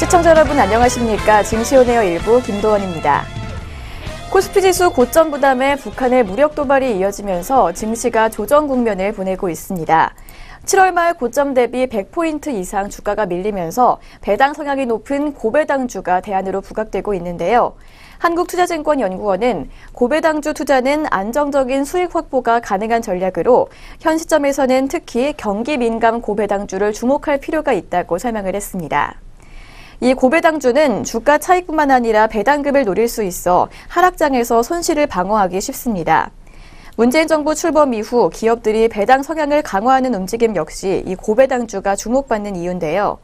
시청자 여러분 안녕하십니까. 증시온에어 1부 김도원입니다. 코스피 지수 고점 부담에 북한의 무력 도발이 이어지면서 증시가 조정 국면을 보내고 있습니다. 7월 말 고점 대비 100포인트 이상 주가가 밀리면서 배당 성향이 높은 고배당주가 대안으로 부각되고 있는데요. 한국투자증권연구원은 고배당주 투자는 안정적인 수익 확보가 가능한 전략으로 현 시점에서는 특히 경기 민감 고배당주를 주목할 필요가 있다고 설명을 했습니다. 이 고배당주는 주가 차익뿐만 아니라 배당금을 노릴 수 있어 하락장에서 손실을 방어하기 쉽습니다. 문재인 정부 출범 이후 기업들이 배당 성향을 강화하는 움직임 역시 이 고배당주가 주목받는 이유인데요.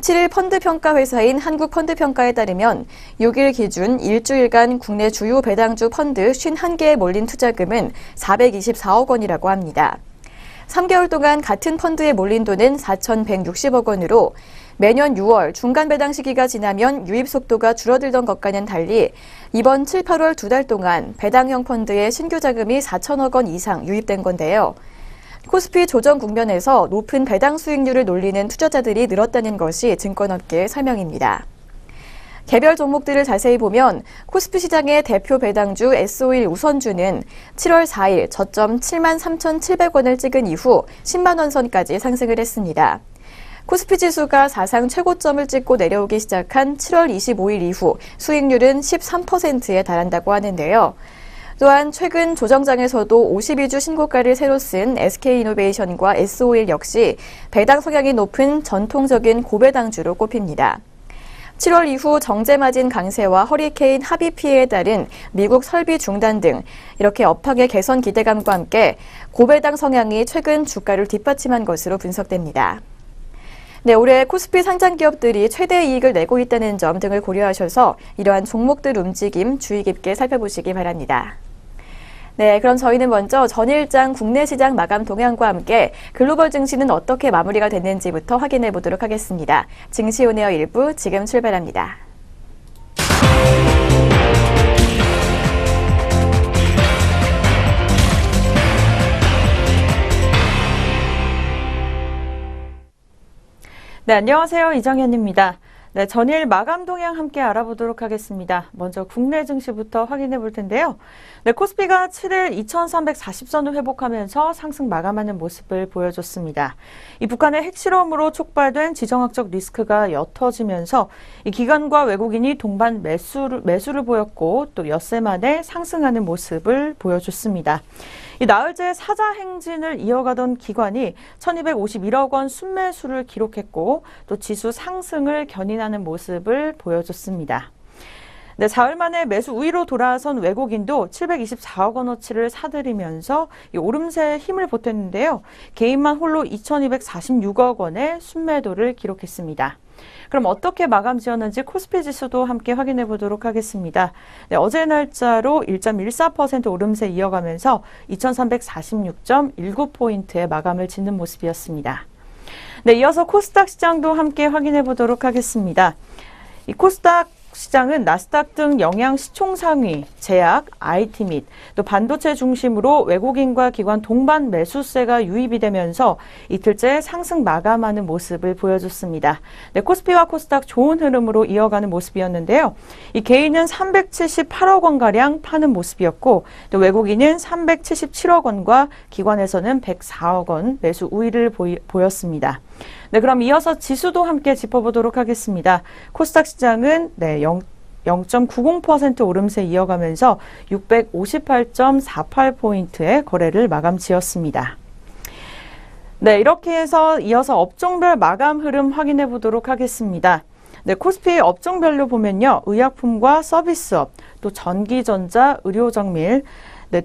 7일 펀드평가회사인 한국펀드평가에 따르면 6일 기준 일주일간 국내 주요 배당주 펀드 51개에 몰린 투자금은 424억 원이라고 합니다. 3개월 동안 같은 펀드에 몰린 돈은 4,160억 원으로 매년 6월 중간 배당 시기가 지나면 유입 속도가 줄어들던 것과는 달리 이번 7, 8월 2달 동안 배당형 펀드에 신규 자금이 4천억 원 이상 유입된 건데요. 코스피 조정 국면에서 높은 배당 수익률을 놀리는 투자자들이 늘었다는 것이 증권업계의 설명입니다. 개별 종목들을 자세히 보면 코스피 시장의 대표 배당주 S51 우선주는 7월 4일 저점 73,700원을 찍은 이후 10만 원 선까지 상승을 했습니다. 코스피 지수가 사상 최고점을 찍고 내려오기 시작한 7월 25일 이후 수익률은 13%에 달한다고 하는데요. 또한 최근 조정장에서도 52주 신고가를 새로 쓴 SK이노베이션과 S51 역시 배당 성향이 높은 전통적인 고배당주로 꼽힙니다. 7월 이후 정제 마진 강세와 허리케인 합의 피해에 따른 미국 설비 중단 등 이렇게 업황의 개선 기대감과 함께 고배당 성향이 최근 주가를 뒷받침한 것으로 분석됩니다. 네, 올해 코스피 상장 기업들이 최대 이익을 내고 있다는 점 등을 고려하셔서 이러한 종목들 움직임 주의 깊게 살펴보시기 바랍니다. 네, 그럼 저희는 먼저 전일장 국내 시장 마감 동향과 함께 글로벌 증시는 어떻게 마무리가 됐는지부터 확인해 보도록 하겠습니다. 증시온에어 1부 지금 출발합니다. 네, 안녕하세요. 이정현입니다. 네, 전일 마감 동향 함께 알아보도록 하겠습니다. 먼저 국내 증시부터 확인해 볼 텐데요. 네, 코스피가 7일 2340선을 회복하면서 상승 마감하는 모습을 보여줬습니다. 이 북한의 핵실험으로 촉발된 지정학적 리스크가 옅어지면서 이 기관과 외국인이 동반 매수를 보였고 또 엿새 만에 상승하는 모습을 보여줬습니다. 이 나흘째 사자 행진을 이어가던 기관이 1251억 원 순매수를 기록했고 또 지수 상승을 견인하는 모습을 보여줬습니다. 네, 사흘 만에 매수 우위로 돌아선 외국인도 724억 원어치를 사들이면서 이 오름세에 힘을 보탰는데요. 개인만 홀로 2246억 원의 순매도를 기록했습니다. 그럼 어떻게 마감 지었는지 코스피 지수도 함께 확인해 보도록 하겠습니다. 네, 어제 날짜로 1.14% 오름세 이어가면서 2346.19포인트의 마감을 짓는 모습이었습니다. 네, 이어서 코스닥 시장도 함께 확인해 보도록 하겠습니다. 이 코스닥 시장은 나스닥 등 영양 시총 상위, 제약, IT 및 또 반도체 중심으로 외국인과 기관 동반 매수세가 유입이 되면서 이틀째 상승 마감하는 모습을 보여줬습니다. 네, 코스피와 코스닥 좋은 흐름으로 이어가는 모습이었는데요. 이 개인은 378억 원가량 파는 모습이었고 또 외국인은 377억 원과 기관에서는 104억 원 매수 우위를 보였습니다. 네, 그럼 이어서 지수도 함께 짚어보도록 하겠습니다. 코스닥 시장은 0.90% 오름세 이어가면서 658.48포인트의 거래를 마감 지었습니다. 네, 이렇게 해서 이어서 업종별 마감 흐름 확인해 보도록 하겠습니다. 네, 코스피 업종별로 보면요. 의약품과 서비스업, 또 전기전자, 의료정밀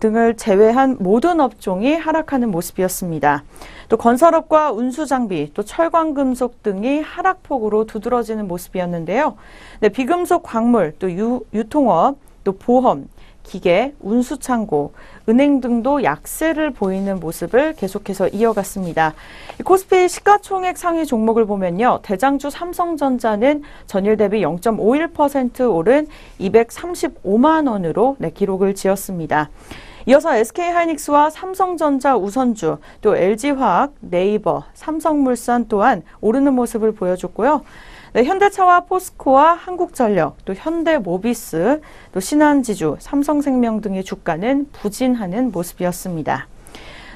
등을 제외한 모든 업종이 하락하는 모습이었습니다. 또 건설업과 운수장비, 또 철광금속 등이 하락폭으로 두드러지는 모습이었는데요. 네, 비금속 광물, 또 유통업, 또 보험, 기계, 운수창고, 은행 등도 약세를 보이는 모습을 계속해서 이어갔습니다. 코스피 시가총액 상위 종목을 보면요. 대장주 삼성전자는 전일 대비 0.51% 오른 235만 원으로 기록을 지었습니다. 이어서 SK하이닉스와 삼성전자 우선주, 또 LG화학, 네이버, 삼성물산 또한 오르는 모습을 보여줬고요. 네, 현대차와 포스코와 한국전력, 또 현대모비스, 또 신한지주, 삼성생명 등의 주가는 부진하는 모습이었습니다.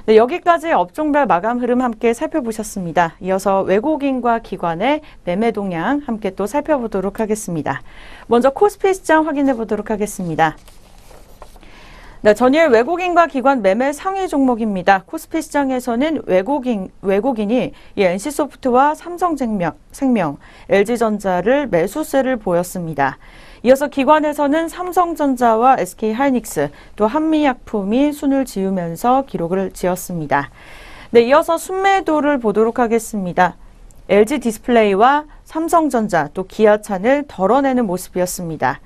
네, 여기까지 업종별 마감 흐름 함께 살펴보셨습니다. 이어서 외국인과 기관의 매매 동향 함께 또 살펴보도록 하겠습니다. 먼저 코스피 시장 확인해 보도록 하겠습니다. 네, 전일 외국인과 기관 매매 상위 종목입니다. 코스피 시장에서는 외국인이 NC소프트와 삼성생명, LG전자를 매수세를 보였습니다. 이어서 기관에서는 삼성전자와 SK하이닉스, 또 한미약품이 순을 지으면서 기록을 지었습니다. 네, 이어서 순매도를 보도록 하겠습니다. LG디스플레이와 삼성전자, 또 기아차를 덜어내는 모습이었습니다.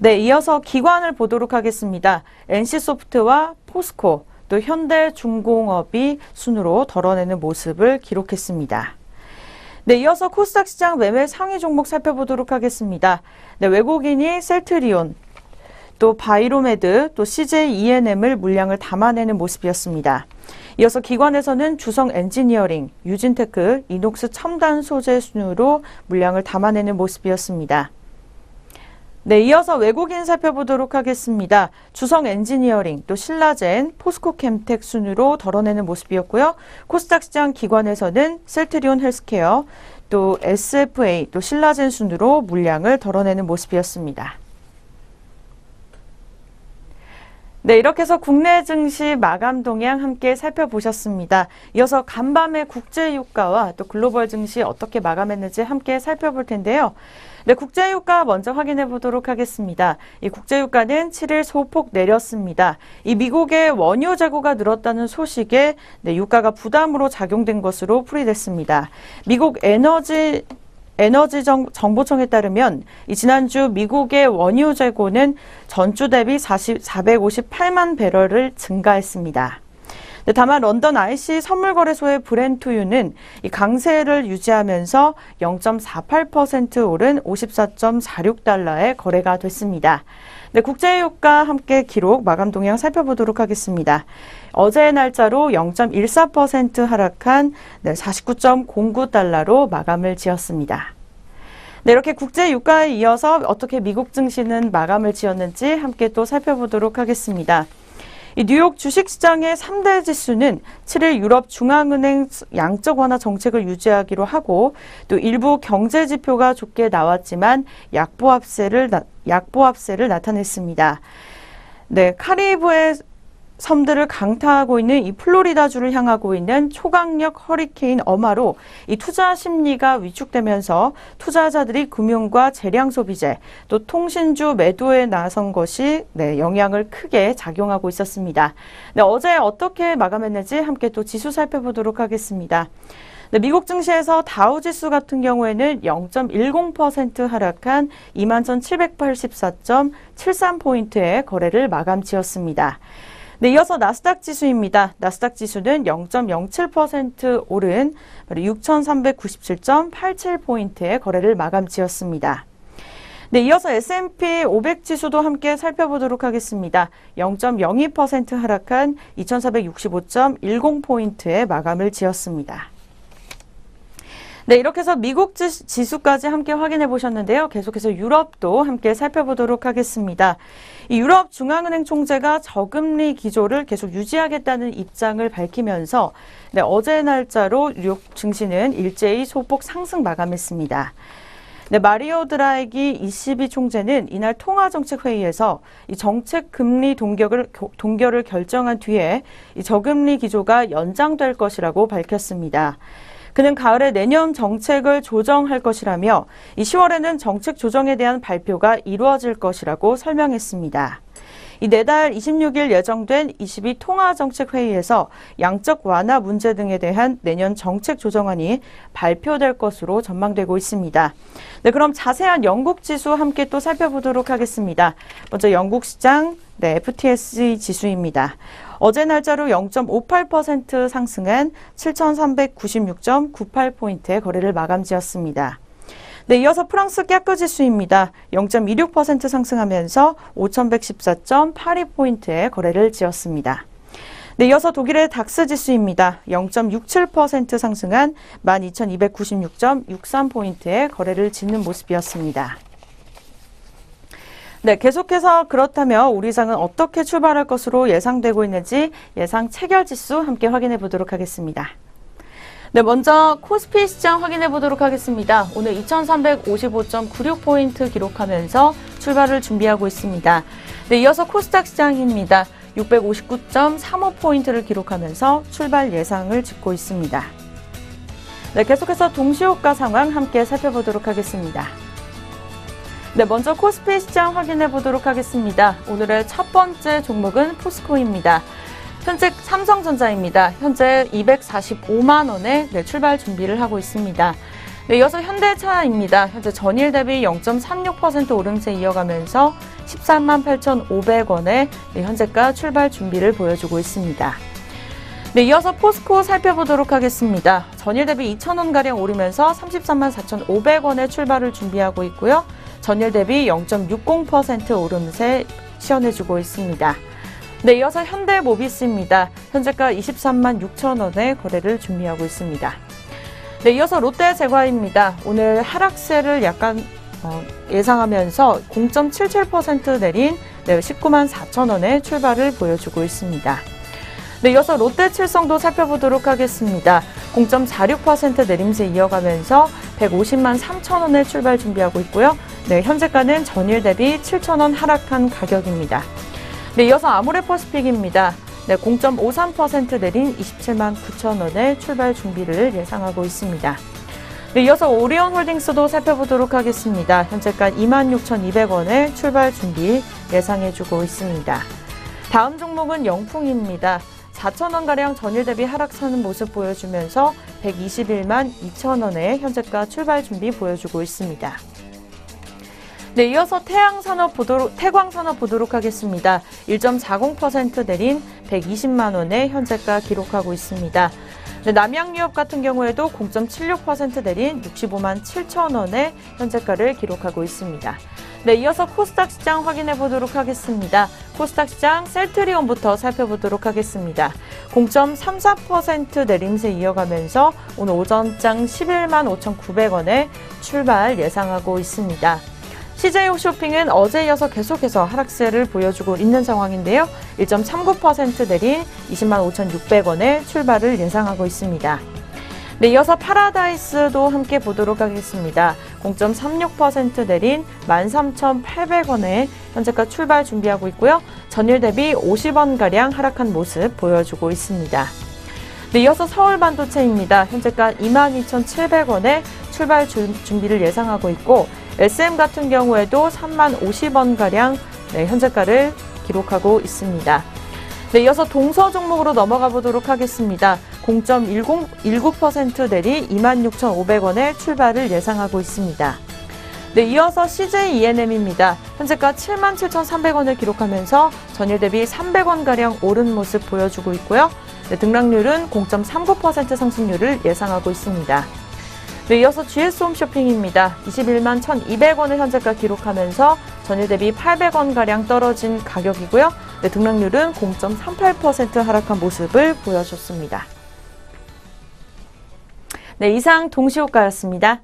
네, 이어서 기관을 보도록 하겠습니다. NC소프트와 포스코, 또 현대중공업이 순으로 덜어내는 모습을 기록했습니다. 네, 이어서 코스닥 시장 매매 상위 종목 살펴보도록 하겠습니다. 네, 외국인이 셀트리온, 또 바이로메드, 또 CJ ENM을 물량을 담아내는 모습이었습니다. 이어서 기관에서는 주성 엔지니어링, 유진테크, 이녹스 첨단 소재 순으로 물량을 담아내는 모습이었습니다. 네, 이어서 외국인 살펴보도록 하겠습니다. 주성 엔지니어링, 또 신라젠, 포스코캠텍 순으로 덜어내는 모습이었고요. 코스닥 시장 기관에서는 셀트리온 헬스케어, 또 SFA, 또 신라젠 순으로 물량을 덜어내는 모습이었습니다. 네, 이렇게 해서 국내 증시 마감 동향 함께 살펴보셨습니다. 이어서 간밤의 국제유가와 또 글로벌 증시 어떻게 마감했는지 함께 살펴볼 텐데요. 네, 국제유가 먼저 확인해 보도록 하겠습니다. 이 국제유가는 7일 소폭 내렸습니다. 이 미국의 원유 재고가 늘었다는 소식에 유가가 부담으로 작용된 것으로 풀이됐습니다. 미국 에너지정보청에 따르면 지난주 미국의 원유 재고는 전주 대비 458만 배럴을 증가했습니다. 다만 런던 IC 선물거래소의 브렌트유는 강세를 유지하면서 0.48% 오른 54.46달러에 거래가 됐습니다. 네, 국제유가 함께 기록 마감 동향 살펴보도록 하겠습니다. 어제의 날짜로 0.14% 하락한 49.09달러로 마감을 지었습니다. 네, 이렇게 국제유가에 이어서 어떻게 미국 증시는 마감을 지었는지 함께 또 살펴보도록 하겠습니다. 이 뉴욕 주식시장의 3대 지수는 7일 유럽 중앙은행 양적 완화 정책을 유지하기로 하고 또 일부 경제 지표가 좋게 나왔지만 약보합세를 나타냈습니다. 네, 카리브해 섬들을 강타하고 있는 이 플로리다주를 향하고 있는 초강력 허리케인 어마로 이 투자 심리가 위축되면서 투자자들이 금융과 재량 소비재, 또 통신주 매도에 나선 것이 영향을 크게 작용하고 있었습니다. 네, 어제 어떻게 마감했는지 함께 또 지수 살펴보도록 하겠습니다. 네, 미국 증시에서 다우지수 같은 경우에는 0.10% 하락한 21,784.73포인트의 거래를 마감 지었습니다. 네, 이어서 나스닥 지수입니다. 나스닥 지수는 0.07% 오른 6,397.87포인트의 거래를 마감 지었습니다. 네, 이어서 S&P 500 지수도 함께 살펴보도록 하겠습니다. 0.02% 하락한 2,465.10포인트의 마감을 지었습니다. 네, 이렇게 해서 미국 지수까지 함께 확인해 보셨는데요. 계속해서 유럽도 함께 살펴보도록 하겠습니다. 이 유럽 중앙은행 총재가 저금리 기조를 계속 유지하겠다는 입장을 밝히면서 어제 날짜로 뉴욕 증시는 일제히 소폭 상승 마감했습니다. 네, 마리오 드라기 ECB 총재는 이날 통화정책회의에서 이 정책 금리 동결을 결정한 뒤에 이 저금리 기조가 연장될 것이라고 밝혔습니다. 그는 가을에 내년 정책을 조정할 것이라며 이 10월에는 정책 조정에 대한 발표가 이루어질 것이라고 설명했습니다. 이 내달 26일 예정된 22 통화정책회의에서 양적 완화 문제 등에 대한 내년 정책 조정안이 발표될 것으로 전망되고 있습니다. 네, 그럼 자세한 영국 지수 함께 또 살펴보도록 하겠습니다. 먼저 영국 시장 FTSE 지수입니다. 어제 날짜로 0.58% 상승한 7,396.98포인트의 거래를 마감 지었습니다. 네, 이어서 프랑스 깨크 지수입니다. 0.26% 상승하면서 5,114.82포인트의 거래를 지었습니다. 네, 이어서 독일의 닥스 지수입니다. 0.67% 상승한 12,296.63포인트의 거래를 짓는 모습이었습니다. 네, 계속해서 그렇다면 우리 시장은 어떻게 출발할 것으로 예상되고 있는지 예상 체결 지수 함께 확인해 보도록 하겠습니다. 네, 먼저 코스피 시장 확인해 보도록 하겠습니다. 오늘 2,355.96포인트 기록하면서 출발을 준비하고 있습니다. 네, 이어서 코스닥 시장입니다. 659.35포인트를 기록하면서 출발 예상을 짓고 있습니다. 네, 계속해서 동시효과 상황 함께 살펴보도록 하겠습니다. 네, 먼저 코스피 시장 확인해 보도록 하겠습니다. 오늘의 첫 번째 종목은 포스코입니다. 현재 삼성전자입니다. 현재 245만 원에 출발 준비를 하고 있습니다. 네, 이어서 현대차입니다. 현재 전일 대비 0.36% 오름세 이어가면서 13만 8,500원에 현재가 출발 준비를 보여주고 있습니다. 네, 이어서 포스코 살펴보도록 하겠습니다. 전일 대비 2,000원가량 오르면서 33만 4,500원에 출발을 준비하고 있고요. 전일 대비 0.60% 오름세 시연해주고 있습니다. 네, 이어서 현대모비스입니다. 현재가 23만 6천원에 거래를 준비하고 있습니다. 네, 이어서 롯데제과입니다. 오늘 하락세를 약간 예상하면서 0.77% 내린 19만 4천원에 출발을 보여주고 있습니다. 네, 이어서 롯데칠성도 살펴보도록 하겠습니다. 0.46% 내림세 이어가면서 150만 3천원에 출발 준비하고 있고요. 네, 현재가는 전일 대비 7천원 하락한 가격입니다. 네, 이어서 아모레퍼시픽입니다. 네, 0.53% 내린 27만 9천원에 출발 준비를 예상하고 있습니다. 네, 이어서 오리온홀딩스도 살펴보도록 하겠습니다. 현재가 26,200원에 출발 준비 예상해주고 있습니다. 다음 종목은 영풍입니다. 4천원가량 전일 대비 하락하는 모습 보여주면서 121만 2천원에 현재가 출발 준비 보여주고 있습니다. 네, 이어서 태광산업 보도록 하겠습니다. 1.40% 내린 120만 원에 현재가 기록하고 있습니다. 네, 남양유업 같은 경우에도 0.76% 내린 65만 7천 원에 현재가를 기록하고 있습니다. 네, 이어서 코스닥 시장 확인해 보도록 하겠습니다. 코스닥 시장 셀트리온부터 살펴보도록 하겠습니다. 0.34% 내림세 이어가면서 오늘 오전장 11만 5,900원에 출발 예상하고 있습니다. CJ 홈쇼핑은 어제 이어서 계속해서 하락세를 보여주고 있는 상황인데요. 1.39% 내린 20만 5,600원에 출발을 예상하고 있습니다. 네, 이어서 파라다이스도 함께 보도록 하겠습니다. 0.36% 내린 13,800원에 현재가 출발 준비하고 있고요. 전일 대비 50원가량 하락한 모습 보여주고 있습니다. 네, 이어서 서울반도체입니다. 현재가 22,700원에 출발 준비를 예상하고 있고 SM 같은 경우에도 3만 50원가량 현재가를 기록하고 있습니다. 네, 이어서 동서 종목으로 넘어가 보도록 하겠습니다. 0.19% 내리 26,500원에 출발을 예상하고 있습니다. 네, 이어서 CJ ENM입니다. 현재가 77,300원을 기록하면서 전일 대비 300원가량 오른 모습 보여주고 있고요. 네, 등락률은 0.39% 상승률을 예상하고 있습니다. 네, 이어서 GS홈쇼핑입니다. 21만 1,200원을 현재가 기록하면서 전일 대비 800원가량 떨어진 가격이고요. 네, 등락률은 0.38% 하락한 모습을 보여줬습니다. 네, 이상 동시효과였습니다.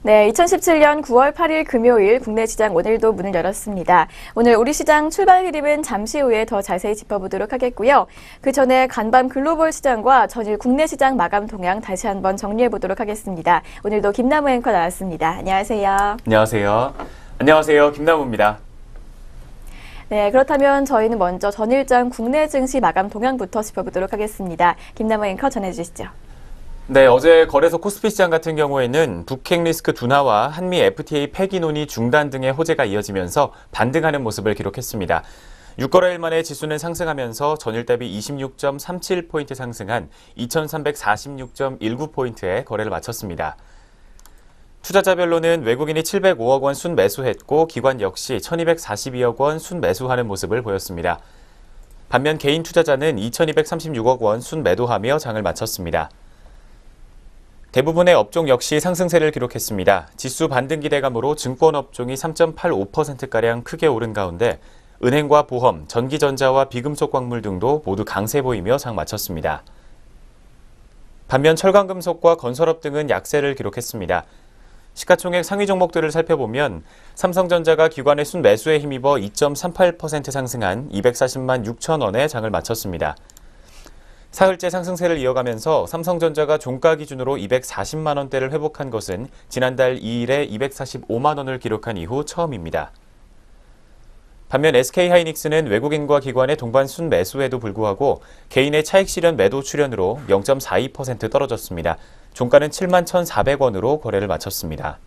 네, 2017년 9월 8일 금요일 국내 시장 오늘도 문을 열었습니다. 오늘 우리 시장 출발 흐름은 잠시 후에 더 자세히 짚어보도록 하겠고요. 그 전에 간밤 글로벌 시장과 전일 국내 시장 마감 동향 다시 한번 정리해보도록 하겠습니다. 오늘도 김남우 앵커 나왔습니다. 안녕하세요. 안녕하세요. 안녕하세요. 김남우입니다. 네, 그렇다면 저희는 먼저 전일장 국내 증시 마감 동향부터 짚어보도록 하겠습니다. 김남우 앵커 전해주시죠. 네, 어제 거래소 코스피 시장 같은 경우에는 북핵 리스크 둔화와 한미 FTA 폐기 논의 중단 등의 호재가 이어지면서 반등하는 모습을 기록했습니다. 6거래일 만에 지수는 상승하면서 전일 대비 26.37포인트 상승한 2346.19포인트에 거래를 마쳤습니다. 투자자별로는 외국인이 705억 원 순매수했고 기관 역시 1242억 원 순매수하는 모습을 보였습니다. 반면 개인 투자자는 2236억 원 순매도하며 장을 마쳤습니다. 대부분의 업종 역시 상승세를 기록했습니다. 지수 반등 기대감으로 증권 업종이 3.85%가량 크게 오른 가운데 은행과 보험, 전기전자와 비금속 광물 등도 모두 강세 보이며 장 마쳤습니다. 반면 철강금속과 건설업 등은 약세를 기록했습니다. 시가총액 상위 종목들을 살펴보면 삼성전자가 기관의 순매수에 힘입어 2.38% 상승한 240만 6천 원에 장을 마쳤습니다. 사흘째 상승세를 이어가면서 삼성전자가 종가 기준으로 240만 원대를 회복한 것은 지난달 2일에 245만 원을 기록한 이후 처음입니다. 반면 SK하이닉스는 외국인과 기관의 동반 순매수에도 불구하고 개인의 차익 실현 매도 출현으로 0.42% 떨어졌습니다. 종가는 7만 1,400원으로 거래를 마쳤습니다.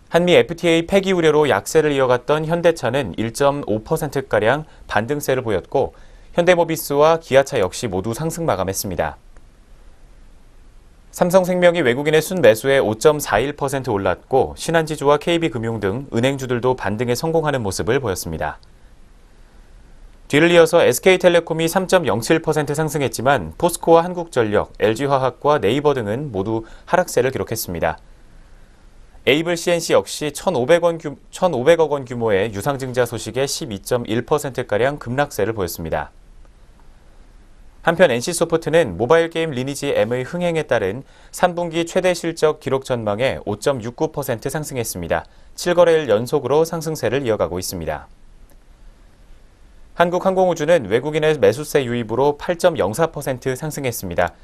한미 FTA 폐기 우려로 약세를 이어갔던 현대차는 1.5%가량 반등세를 보였고 현대모비스와 기아차 역시 모두 상승 마감했습니다. 삼성생명이 외국인의 순매수에 5.41% 올랐고 신한지주와 KB금융 등 은행주들도 반등에 성공하는 모습을 보였습니다. 뒤를 이어서 SK텔레콤이 3.07% 상승했지만 포스코와 한국전력, LG화학과 네이버 등은 모두 하락세를 기록했습니다. 에이블 CNC 역시 1,500억 원 규모의 유상증자 소식에 12.1%가량 급락세를 보였습니다. 한편 NC소프트는 모바일 게임 리니지 M의 흥행에 따른 3분기 최대 실적 기록 전망에 5.69% 상승했습니다. 7거래일 연속으로 상승세를 이어가고 있습니다. 한국항공우주는 외국인의 매수세 유입으로 8.04% 상승했습니다.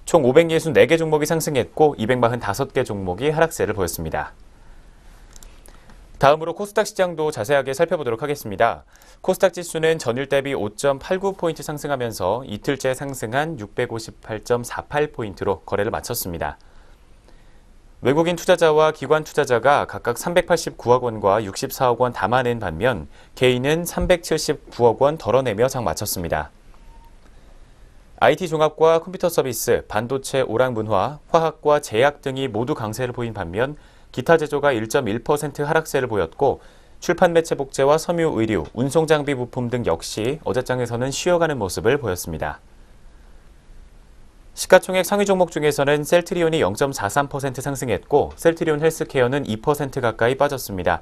총 564개 종목이 상승했고 245개 종목이 하락세를 보였습니다. 다음으로 코스닥 시장도 자세하게 살펴보도록 하겠습니다. 코스닥 지수는 전일 대비 5.89포인트 상승하면서 이틀째 상승한 658.48포인트로 거래를 마쳤습니다. 외국인 투자자와 기관 투자자가 각각 389억 원과 64억 원 담아낸 반면 개인은 379억 원 덜어내며 장 마쳤습니다. IT 종합과 컴퓨터 서비스, 반도체, 오락문화, 화학과 제약 등이 모두 강세를 보인 반면 기타 제조가 1.1% 하락세를 보였고 출판 매체 복제와 섬유 의류, 운송 장비 부품 등 역시 어제장에서는 쉬어가는 모습을 보였습니다. 시가총액 상위 종목 중에서는 셀트리온이 0.43% 상승했고 셀트리온 헬스케어는 2% 가까이 빠졌습니다.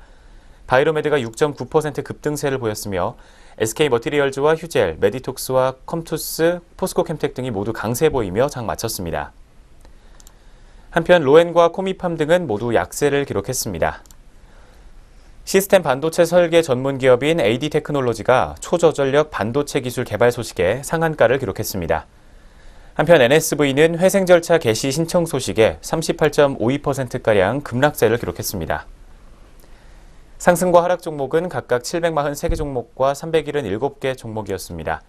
바이로메드가 6.9% 급등세를 보였으며 SK머티리얼즈와 휴젤, 메디톡스와 컴투스, 포스코캠텍 등이 모두 강세 보이며 장 마쳤습니다. 한편 로엔과 코미팜 등은 모두 약세를 기록했습니다. 시스템 반도체 설계 전문 기업인 AD테크놀로지가 초저전력 반도체 기술 개발 소식에 상한가를 기록했습니다. 한편 NSV는 회생 절차 개시 신청 소식에 38.52%가량 급락세를 기록했습니다. 상승과 하락 종목은 각각 743개 종목과 377개 종목이었습니다.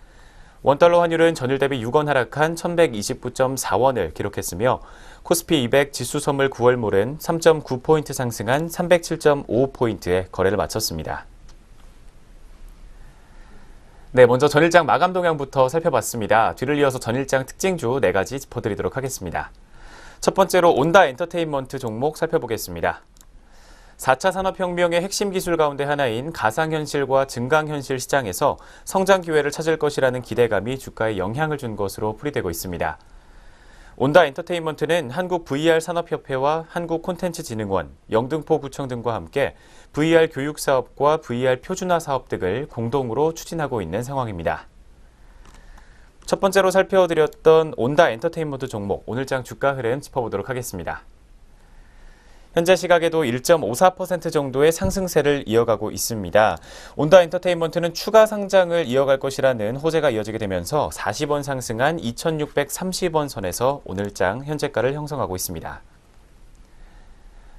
원달러 환율은 전일 대비 6원 하락한 1129.4원을 기록했으며 코스피 200 지수 선물 9월물은 3.9포인트 상승한 307.5포인트에 거래를 마쳤습니다. 네, 먼저 전일장 마감 동향부터 살펴봤습니다. 뒤를 이어서 전일장 특징주 4가지 짚어드리도록 하겠습니다. 첫 번째로 온다 엔터테인먼트 종목 살펴보겠습니다. 4차 산업혁명의 핵심 기술 가운데 하나인 가상현실과 증강현실 시장에서 성장 기회를 찾을 것이라는 기대감이 주가에 영향을 준 것으로 풀이되고 있습니다. 온다 엔터테인먼트는 한국 VR 산업협회와 한국콘텐츠진흥원, 영등포구청 등과 함께 VR 교육 사업과 VR 표준화 사업 등을 공동으로 추진하고 있는 상황입니다. 첫 번째로 살펴드렸던 온다 엔터테인먼트 종목, 오늘장 주가 흐름 짚어보도록 하겠습니다. 현재 시각에도 1.54% 정도의 상승세를 이어가고 있습니다. 온다 엔터테인먼트는 추가 상장을 이어갈 것이라는 호재가 이어지게 되면서 40원 상승한 2,630원 선에서 오늘장 현재가를 형성하고 있습니다.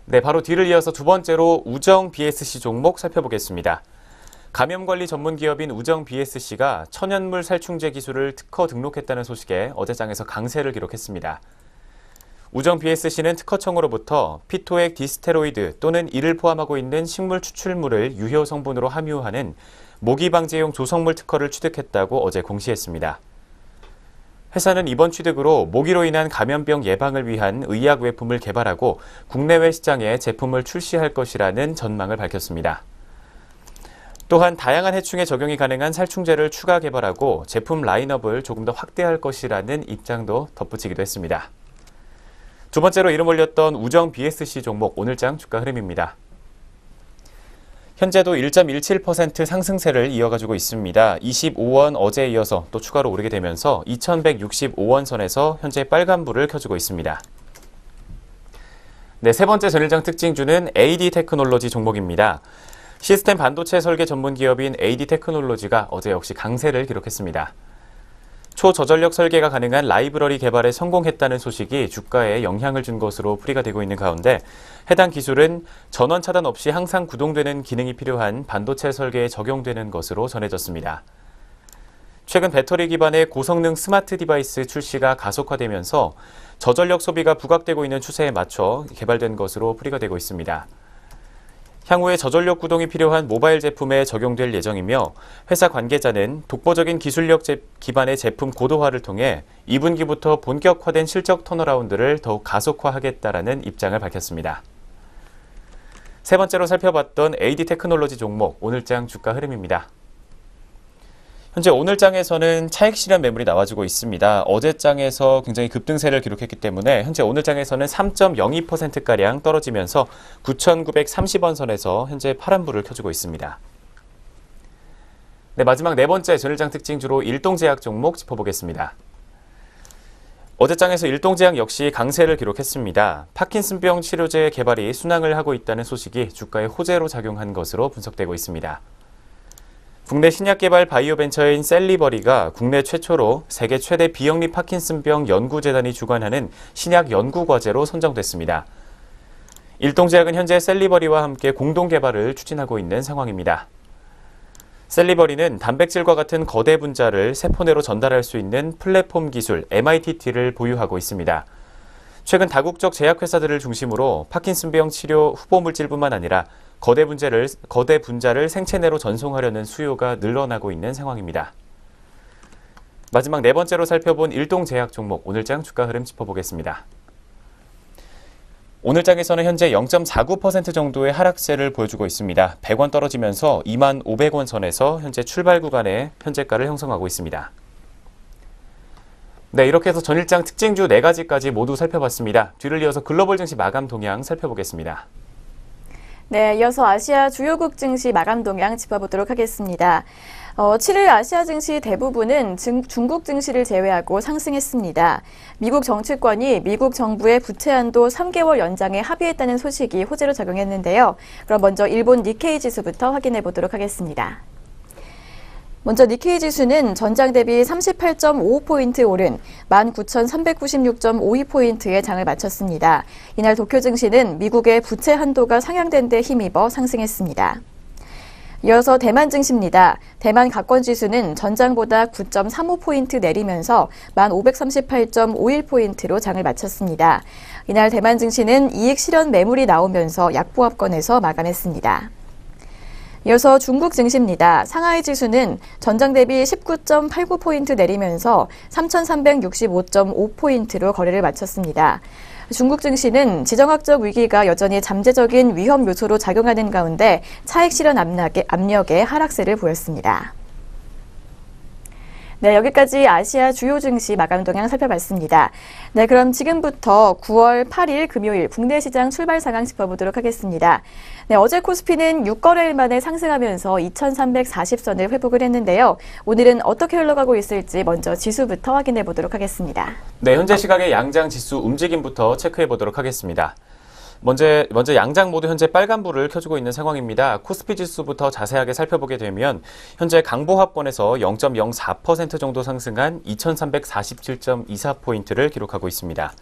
네, 바로 뒤를 이어서 두 번째로 우정 BSC 종목 살펴보겠습니다. 감염관리 전문 기업인 우정 BSC가 천연물 살충제 기술을 특허 등록했다는 소식에 어제장에서 강세를 기록했습니다. 우정 BSC는 특허청으로부터 피토액 디스테로이드 또는 이를 포함하고 있는 식물 추출물을 유효 성분으로 함유하는 모기 방제용 조성물 특허를 취득했다고 어제 공시했습니다. 회사는 이번 취득으로 모기로 인한 감염병 예방을 위한 의약 외품을 개발하고 국내외 시장에 제품을 출시할 것이라는 전망을 밝혔습니다. 또한 다양한 해충에 적용이 가능한 살충제를 추가 개발하고 제품 라인업을 조금 더 확대할 것이라는 입장도 덧붙이기도 했습니다. 두 번째로 이름 올렸던 우정 BSC 종목 오늘장 주가 흐름입니다. 현재도 1.17% 상승세를 이어가지고 있습니다. 25원 어제에 이어서 또 추가로 오르게 되면서 2165원 선에서 현재 빨간불을 켜주고 있습니다. 네, 세 번째 전일장 특징주는 AD 테크놀로지 종목입니다. 시스템 반도체 설계 전문 기업인 AD 테크놀로지가 어제 역시 강세를 기록했습니다. 초저전력 설계가 가능한 라이브러리 개발에 성공했다는 소식이 주가에 영향을 준 것으로 풀이가 되고 있는 가운데 해당 기술은 전원 차단 없이 항상 구동되는 기능이 필요한 반도체 설계에 적용되는 것으로 전해졌습니다. 최근 배터리 기반의 고성능 스마트 디바이스 출시가 가속화되면서 저전력 소비가 부각되고 있는 추세에 맞춰 개발된 것으로 풀이가 되고 있습니다. 향후에 저전력 구동이 필요한 모바일 제품에 적용될 예정이며 회사 관계자는 독보적인 기술력 기반의 제품 고도화를 통해 2분기부터 본격화된 실적 턴어라운드를 더욱 가속화하겠다라는 입장을 밝혔습니다. 세 번째로 살펴봤던 AD 테크놀로지 종목 오늘장 주가 흐름입니다. 현재 오늘장에서는 차익 실현 매물이 나와주고 있습니다. 어제장에서 굉장히 급등세를 기록했기 때문에 현재 오늘장에서는 3.02%가량 떨어지면서 9,930원 선에서 현재 파란불을 켜주고 있습니다. 네, 마지막 네 번째 전일장 특징주로 일동제약 종목 짚어보겠습니다. 어제장에서 일동제약 역시 강세를 기록했습니다. 파킨슨병 치료제 개발이 순항을 하고 있다는 소식이 주가에 호재로 작용한 것으로 분석되고 있습니다. 국내 신약 개발 바이오 벤처인 셀리버리가 국내 최초로 세계 최대 비영리 파킨슨병 연구재단이 주관하는 신약 연구 과제로 선정됐습니다. 일동제약은 현재 셀리버리와 함께 공동 개발을 추진하고 있는 상황입니다. 셀리버리는 단백질과 같은 거대 분자를 세포 내로 전달할 수 있는 플랫폼 기술 MITT를 보유하고 있습니다. 최근 다국적 제약회사들을 중심으로 파킨슨병 치료 후보 물질뿐만 아니라 거대 분자를 생체 내로 전송하려는 수요가 늘어나고 있는 상황입니다. 마지막 네 번째로 살펴본 일동제약 종목 오늘장 주가 흐름 짚어보겠습니다. 오늘장에서는 현재 0.49% 정도의 하락세를 보여주고 있습니다. 100원 떨어지면서 25,500원 선에서 현재 출발 구간에 현재가를 형성하고 있습니다. 네, 이렇게 해서 전일장 특징주 4가지까지 모두 살펴봤습니다. 뒤를 이어서 글로벌 증시 마감 동향 살펴보겠습니다. 네, 이어서 아시아 주요국 증시 마감 동향 짚어보도록 하겠습니다. 7일 아시아 증시 대부분은 중국 증시를 제외하고 상승했습니다. 미국 정치권이 미국 정부의 부채 한도 3개월 연장에 합의했다는 소식이 호재로 작용했는데요. 그럼 먼저 일본 니케이 지수부터 확인해 보도록 하겠습니다. 먼저 니케이 지수는 전장 대비 38.55포인트 오른 19,396.52포인트의 장을 마쳤습니다. 이날 도쿄 증시는 미국의 부채 한도가 상향된 데 힘입어 상승했습니다. 이어서 대만 증시입니다. 대만 가권 지수는 전장보다 9.35포인트 내리면서 1,538.51포인트로 장을 마쳤습니다. 이날 대만 증시는 이익 실현 매물이 나오면서 약보합권에서 마감했습니다. 이어서 중국 증시입니다. 상하이 지수는 전장 대비 19.89포인트 내리면서 3,365.5포인트로 거래를 마쳤습니다. 중국 증시는 지정학적 위기가 여전히 잠재적인 위험 요소로 작용하는 가운데 차익 실현 압력에 하락세를 보였습니다. 네, 여기까지 아시아 주요 증시 마감 동향 살펴봤습니다. 네, 그럼 지금부터 9월 8일 금요일 국내 시장 출발 상황 짚어보도록 하겠습니다. 네, 어제 코스피는 6거래일 만에 상승하면서 2340선을 회복을 했는데요. 오늘은 어떻게 흘러가고 있을지 먼저 지수부터 확인해 보도록 하겠습니다. 네, 현재 시각의 양장 지수 움직임부터 체크해 보도록 하겠습니다. 먼저 양장 모두 현재 빨간불을 켜주고 있는 상황입니다. 코스피 지수부터 자세하게 살펴보게 되면 현재 강보합권에서 0.04% 정도 상승한 2347.24포인트를 기록하고 있습니다.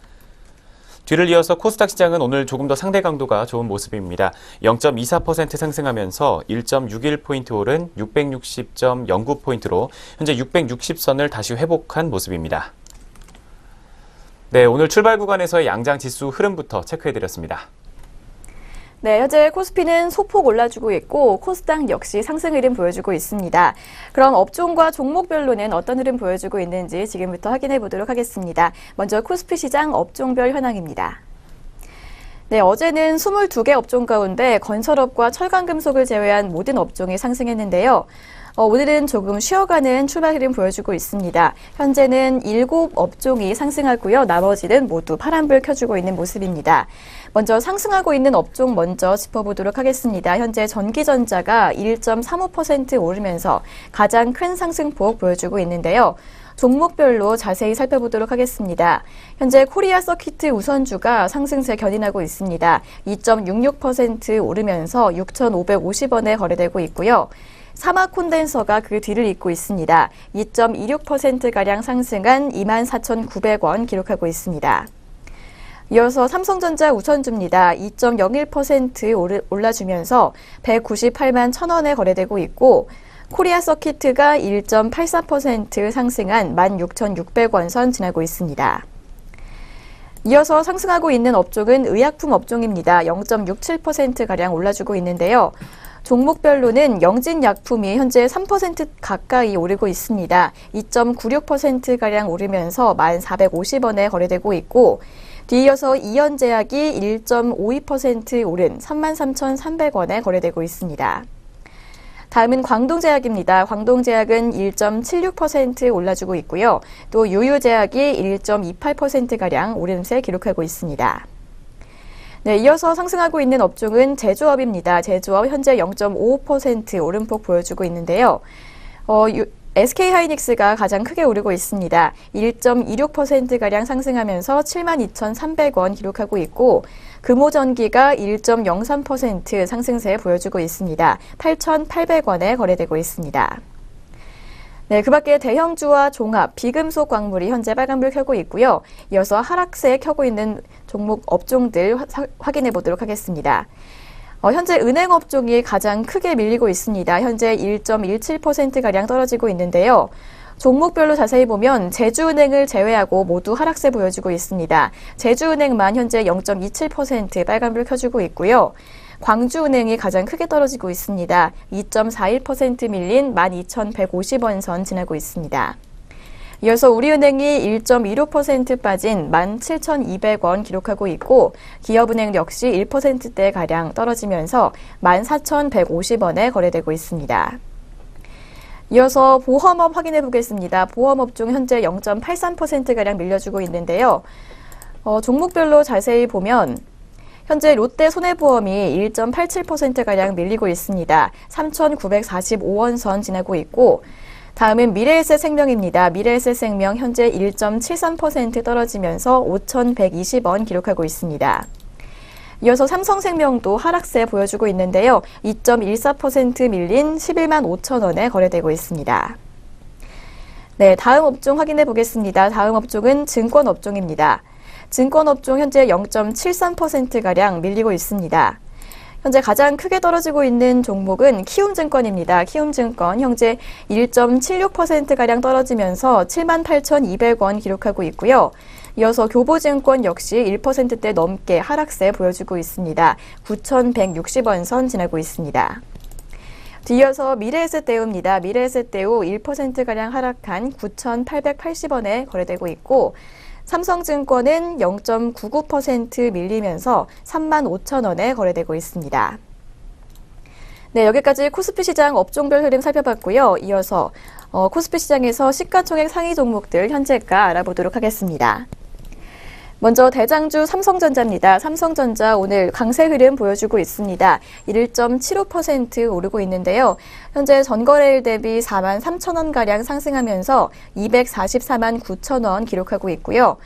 뒤를 이어서 코스닥 시장은 오늘 조금 더 상대 강도가 좋은 모습입니다. 0.24% 상승하면서 1.61포인트 오른 660.09포인트로 현재 660선을 다시 회복한 모습입니다. 네, 오늘 출발 구간에서의 양장 지수 흐름부터 체크해드렸습니다. 네, 현재 코스피는 소폭 올라주고 있고 코스닥 역시 상승 흐름 보여주고 있습니다. 그럼 업종과 종목별로는 어떤 흐름 보여주고 있는지 지금부터 확인해 보도록 하겠습니다. 먼저 코스피 시장 업종별 현황입니다. 네, 어제는 22개 업종 가운데 건설업과 철강금속을 제외한 모든 업종이 상승했는데요. 오늘은 조금 쉬어가는 출발 흐름 보여주고 있습니다. 현재는 7업종이 상승하고요. 나머지는 모두 파란불 켜주고 있는 모습입니다. 먼저 상승하고 있는 업종 먼저 짚어보도록 하겠습니다. 현재 전기전자가 1.35% 오르면서 가장 큰 상승폭 보여주고 있는데요. 종목별로 자세히 살펴보도록 하겠습니다. 현재 코리아 서키트 우선주가 상승세 견인하고 있습니다. 2.66% 오르면서 6,550원에 거래되고 있고요. 사막 콘덴서가 그 뒤를 잇고 있습니다. 2.26%가량 상승한 24,900원 기록하고 있습니다. 이어서 삼성전자 우선주입니다. 2.01% 올라주면서 198만 1,000원에 거래되고 있고 코리아 서키트가 1.84% 상승한 16,600원 선 지나고 있습니다. 이어서 상승하고 있는 업종은 의약품 업종입니다. 0.67%가량 올라주고 있는데요. 종목별로는 영진약품이 현재 3% 가까이 오르고 있습니다. 2.96%가량 오르면서 1,450원에 거래되고 있고 뒤이어서 이연제약이 1.52% 오른 33,300원에 거래되고 있습니다. 다음은 광동제약입니다. 광동제약은 1.76% 올라주고 있고요. 또 유유제약이 1.28%가량 오름세 기록하고 있습니다. 네, 이어서 상승하고 있는 업종은 제조업입니다. 제조업 현재 0.55% 오름폭 보여주고 있는데요. SK하이닉스가 가장 크게 오르고 있습니다. 1.26%가량 상승하면서 72,300원 기록하고 있고 금호전기가 1.03% 상승세 보여주고 있습니다. 8,800원에 거래되고 있습니다. 네, 그 밖에 대형주와 종합, 비금속 광물이 현재 빨간불 켜고 있고요. 이어서 하락세 켜고 있는 종목 업종들 확인해 보도록 하겠습니다. 현재 은행 업종이 가장 크게 밀리고 있습니다. 현재 1.17%가량 떨어지고 있는데요. 종목별로 자세히 보면 제주은행을 제외하고 모두 하락세 보여주고 있습니다. 제주은행만 현재 0.27% 빨간불 켜주고 있고요. 광주은행이 가장 크게 떨어지고 있습니다. 2.41% 밀린 12,150원 선 지나고 있습니다. 이어서 우리은행이 1.15% 빠진 17,200원 기록하고 있고 기업은행 역시 1%대가량 떨어지면서 14,150원에 거래되고 있습니다. 이어서 보험업 확인해 보겠습니다. 보험업종 현재 0.83%가량 밀려주고 있는데요. 종목별로 자세히 보면 현재 롯데 손해보험이 1.87%가량 밀리고 있습니다. 3,945원 선 지나고 있고 다음은 미래에셋생명입니다. 미래에셋생명 현재 1.73% 떨어지면서 5,120원 기록하고 있습니다. 이어서 삼성생명도 하락세 보여주고 있는데요. 2.14% 밀린 11만 5천원에 거래되고 있습니다. 네, 다음 업종 확인해 보겠습니다. 다음 업종은 증권업종입니다. 증권업종 현재 0.73%가량 밀리고 있습니다. 현재 가장 크게 떨어지고 있는 종목은 키움증권입니다. 키움증권 현재 1.76%가량 떨어지면서 78,200원 기록하고 있고요. 이어서 교보증권 역시 1%대 넘게 하락세 보여주고 있습니다. 9,160원 선 지나고 있습니다. 뒤이어서 미래에셋대우입니다. 미래에셋대우 1%가량 하락한 9,880원에 거래되고 있고 삼성증권은 0.99% 밀리면서 35,000원에 거래되고 있습니다. 네, 여기까지 코스피 시장 업종별 흐름 살펴봤고요. 이어서 코스피 시장에서 시가총액 상위 종목들 현재가 알아보도록 하겠습니다. 먼저 대장주 삼성전자입니다. 삼성전자 오늘 강세 흐름 보여주고 있습니다. 1.75% 오르고 있는데요. 현재 전거래일 대비 4만 3천원가량 상승하면서 244만 9천원 기록하고 있고요.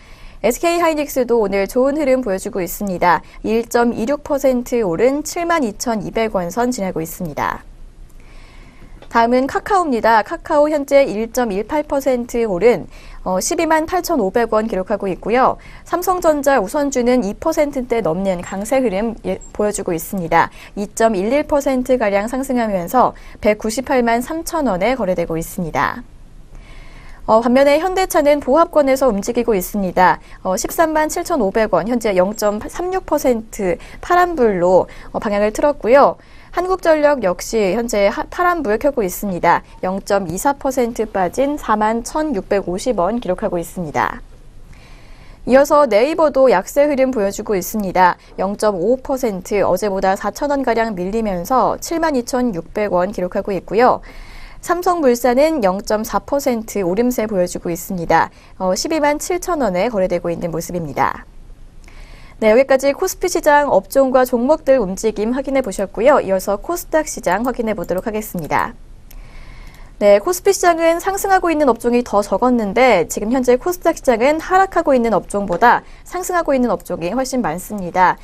SK하이닉스도 오늘 좋은 흐름 보여주고 있습니다. 1.26% 오른 72,200원 선 지나고 있습니다. 다음은 카카오입니다. 카카오 현재 1.18% 오른 12만 8,500원 기록하고 있고요. 삼성전자 우선주는 2%대 넘는 강세 흐름 보여주고 있습니다. 2.11%가량 상승하면서 198만 3천원에 거래되고 있습니다. 반면에 현대차는 보합권에서 움직이고 있습니다. 13만 7,500원, 현재 0.36% 파란불로 방향을 틀었고요. 한국전력 역시 현재 파란불 켜고 있습니다. 0.24% 빠진 4만 1,650원 기록하고 있습니다. 이어서 네이버도 약세 흐름 보여주고 있습니다. 0.5% 어제보다 4,000원가량 밀리면서 72,600원 기록하고 있고요. 삼성물산은 0.4% 오름세 보여주고 있습니다. 12만 7,000원에 거래되고 있는 모습입니다. 네, 여기까지 코스피 시장 업종과 종목들 움직임 확인해 보셨고요. 이어서 코스닥 시장 확인해 보도록 하겠습니다. 네, 코스피 시장은 상승하고 있는 업종이 더 적었는데 지금 현재 코스닥 시장은 하락하고 있는 업종보다 상승하고 있는 업종이 훨씬 많습니다.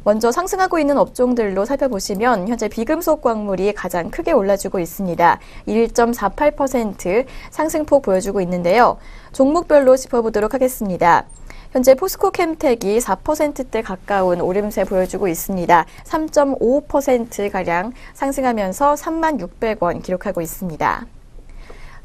먼저 상승하고 있는 업종들로 살펴보시면 현재 비금속 광물이 가장 크게 올라주고 있습니다. 1.48% 상승폭 보여주고 있는데요. 종목별로 짚어보도록 하겠습니다. 현재 포스코캠텍이 4%대 가까운 오름세 보여주고 있습니다. 3.5%가량 상승하면서 36,600원 기록하고 있습니다.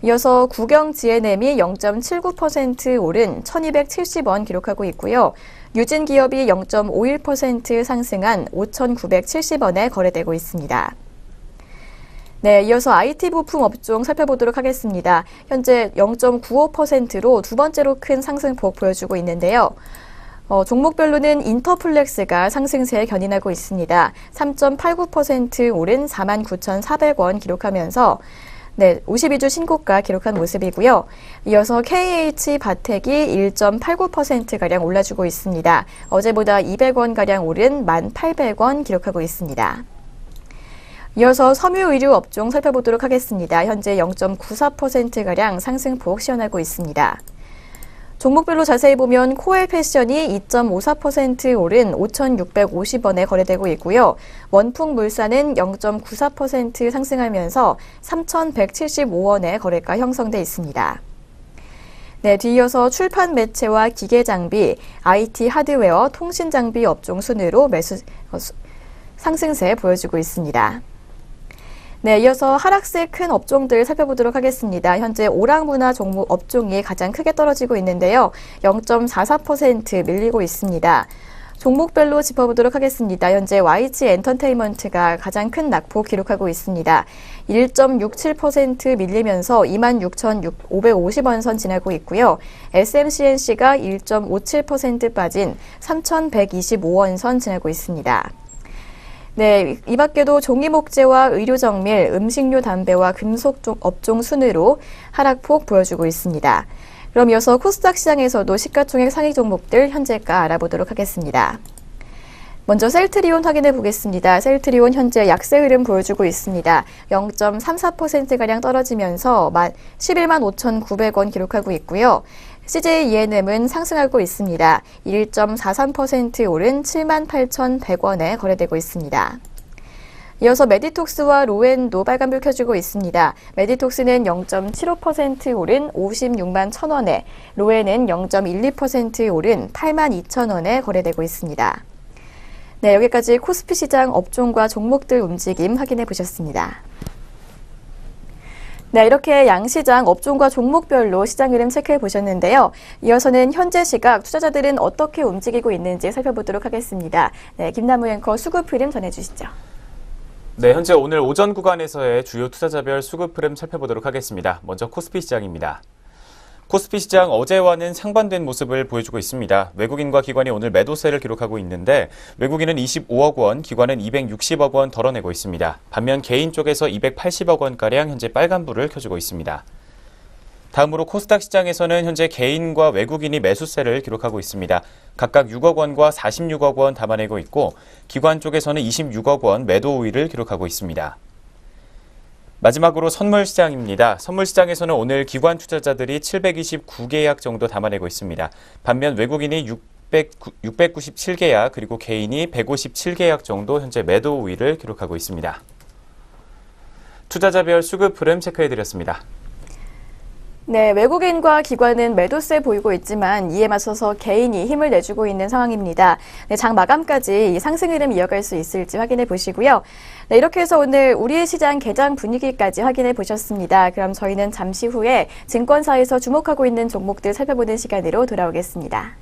이어서 국영GNM이 0.79% 오른 1,270원 기록하고 있고요. 유진기업이 0.51% 상승한 5,970원에 거래되고 있습니다. 네, 이어서 IT 부품 업종 살펴보도록 하겠습니다. 현재 0.95%로 두 번째로 큰 상승폭 보여주고 있는데요. 종목별로는 인터플렉스가 상승세에 견인하고 있습니다. 3.89% 오른 49,400원 기록하면서 52주 신고가 기록한 모습이고요. 이어서 KH바텍이 1.89%가량 올라주고 있습니다. 어제보다 200원가량 오른 1,800원 기록하고 있습니다. 이어서 섬유의류 업종 살펴보도록 하겠습니다. 현재 0.94%가량 상승폭 시현하고 있습니다. 종목별로 자세히 보면 코엘 패션이 2.54% 오른 5,650원에 거래되고 있고요. 원풍물산은 0.94% 상승하면서 3,175원에 거래가 형성돼 있습니다. 네, 뒤이어서 출판 매체와 기계 장비, IT 하드웨어, 통신 장비 업종 순으로 상승세 보여주고 있습니다. 네, 이어서 하락세 큰 업종들 살펴보도록 하겠습니다. 현재 오락문화 종목 업종이 가장 크게 떨어지고 있는데요. 0.44% 밀리고 있습니다. 종목별로 짚어보도록 하겠습니다. 현재 YG 엔터테인먼트가 가장 큰 낙폭 기록하고 있습니다. 1.67% 밀리면서 26,550원 선 지나고 있고요. SMCNC가 1.57% 빠진 3,125원 선 지나고 있습니다. 네, 이 밖에도 종이목재와 의료정밀, 음식료 담배와 금속 업종 순으로 하락폭 보여주고 있습니다. 그럼 이어서 코스닥 시장에서도 시가총액 상위 종목들 현재가 알아보도록 하겠습니다. 먼저 셀트리온 확인해 보겠습니다. 셀트리온 현재 약세 흐름 보여주고 있습니다. 0.34%가량 떨어지면서 11만 5,900원 기록하고 있고요. CJ-ENM은 상승하고 있습니다. 1.43% 오른 78,100원에 거래되고 있습니다. 이어서 메디톡스와 로엔도 빨간불 켜주고 있습니다. 메디톡스는 0.75% 오른 56만 1,000원에, 로엔은 0.12% 오른 8만 2,000원에 거래되고 있습니다. 네, 여기까지 코스피 시장 업종과 종목들 움직임 확인해 보셨습니다. 네, 이렇게 양시장 업종과 종목별로 시장 흐름 체크해 보셨는데요. 이어서는 현재 시각 투자자들은 어떻게 움직이고 있는지 살펴보도록 하겠습니다. 네, 김남우 앵커 수급 흐름 전해주시죠. 네, 현재 오늘 오전 구간에서의 주요 투자자별 수급 흐름 살펴보도록 하겠습니다. 먼저 코스피 시장입니다. 코스피 시장 어제와는 상반된 모습을 보여주고 있습니다. 외국인과 기관이 오늘 매도세를 기록하고 있는데 외국인은 25억 원, 기관은 260억 원 덜어내고 있습니다. 반면 개인 쪽에서 280억 원가량 현재 빨간불을 켜주고 있습니다. 다음으로 코스닥 시장에서는 현재 개인과 외국인이 매수세를 기록하고 있습니다. 각각 6억 원과 46억 원 담아내고 있고 기관 쪽에서는 26억 원 매도 우위를 기록하고 있습니다. 마지막으로 선물시장입니다. 선물시장에서는 오늘 기관 투자자들이 729계약 정도 담아내고 있습니다. 반면 외국인이 697계약 그리고 개인이 157계약 정도 현재 매도 우위를 기록하고 있습니다. 투자자별 수급 흐름 체크해드렸습니다. 네, 외국인과 기관은 매도세 보이고 있지만 이에 맞서서 개인이 힘을 내주고 있는 상황입니다. 네, 장 마감까지 이 상승 흐름 이어갈 수 있을지 확인해 보시고요. 네, 이렇게 해서 오늘 우리의 시장 개장 분위기까지 확인해 보셨습니다. 그럼 저희는 잠시 후에 증권사에서 주목하고 있는 종목들 살펴보는 시간으로 돌아오겠습니다.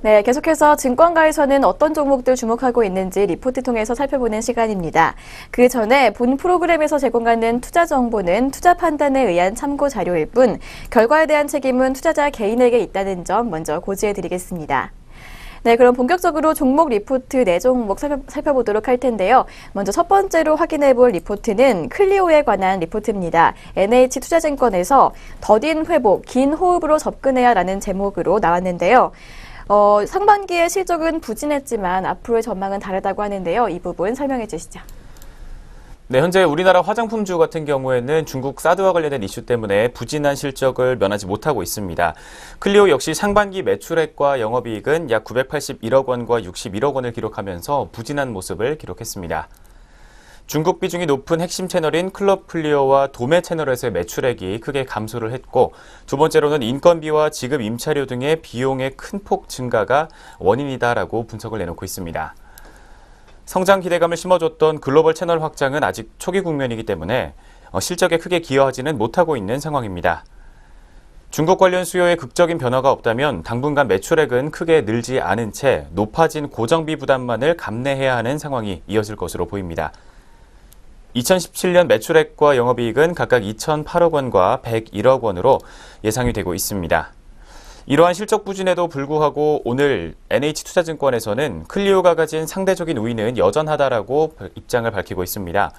네, 계속해서 증권가에서는 어떤 종목들 주목하고 있는지 리포트 통해서 살펴보는 시간입니다. 그 전에 본 프로그램에서 제공하는 투자 정보는 투자 판단에 의한 참고 자료일 뿐 결과에 대한 책임은 투자자 개인에게 있다는 점 먼저 고지해 드리겠습니다. 네, 그럼 본격적으로 종목 리포트 4종목 살펴보도록 할 텐데요. 먼저 첫 번째로 확인해 볼 리포트는 클리오에 관한 리포트입니다. NH투자증권에서 더딘 회복, 긴 호흡으로 접근해야 라는 제목으로 나왔는데요. 상반기에 실적은 부진했지만 앞으로의 전망은 다르다고 하는데요. 이 부분 설명해 주시죠. 네, 현재 우리나라 화장품주 같은 경우에는 중국 사드와 관련된 이슈 때문에 부진한 실적을 면하지 못하고 있습니다. 클리오 역시 상반기 매출액과 영업이익은 약 981억 원과 61억 원을 기록하면서 부진한 모습을 기록했습니다. 중국 비중이 높은 핵심 채널인 클럽 클리오와 도매 채널에서의 매출액이 크게 감소를 했고, 두 번째로는 인건비와 지급 임차료 등의 비용의 큰 폭 증가가 원인이다라고 분석을 내놓고 있습니다. 성장 기대감을 심어줬던 글로벌 채널 확장은 아직 초기 국면이기 때문에 실적에 크게 기여하지는 못하고 있는 상황입니다. 중국 관련 수요에 극적인 변화가 없다면 당분간 매출액은 크게 늘지 않은 채 높아진 고정비 부담만을 감내해야 하는 상황이 이어질 것으로 보입니다. 2017년 매출액과 영업이익은 각각 2,008억 원과 101억 원으로 예상이 되고 있습니다. 이러한 실적 부진에도 불구하고 오늘 NH투자증권에서는 클리오가 가진 상대적인 우위는 여전하다라고 입장을 밝히고 있습니다.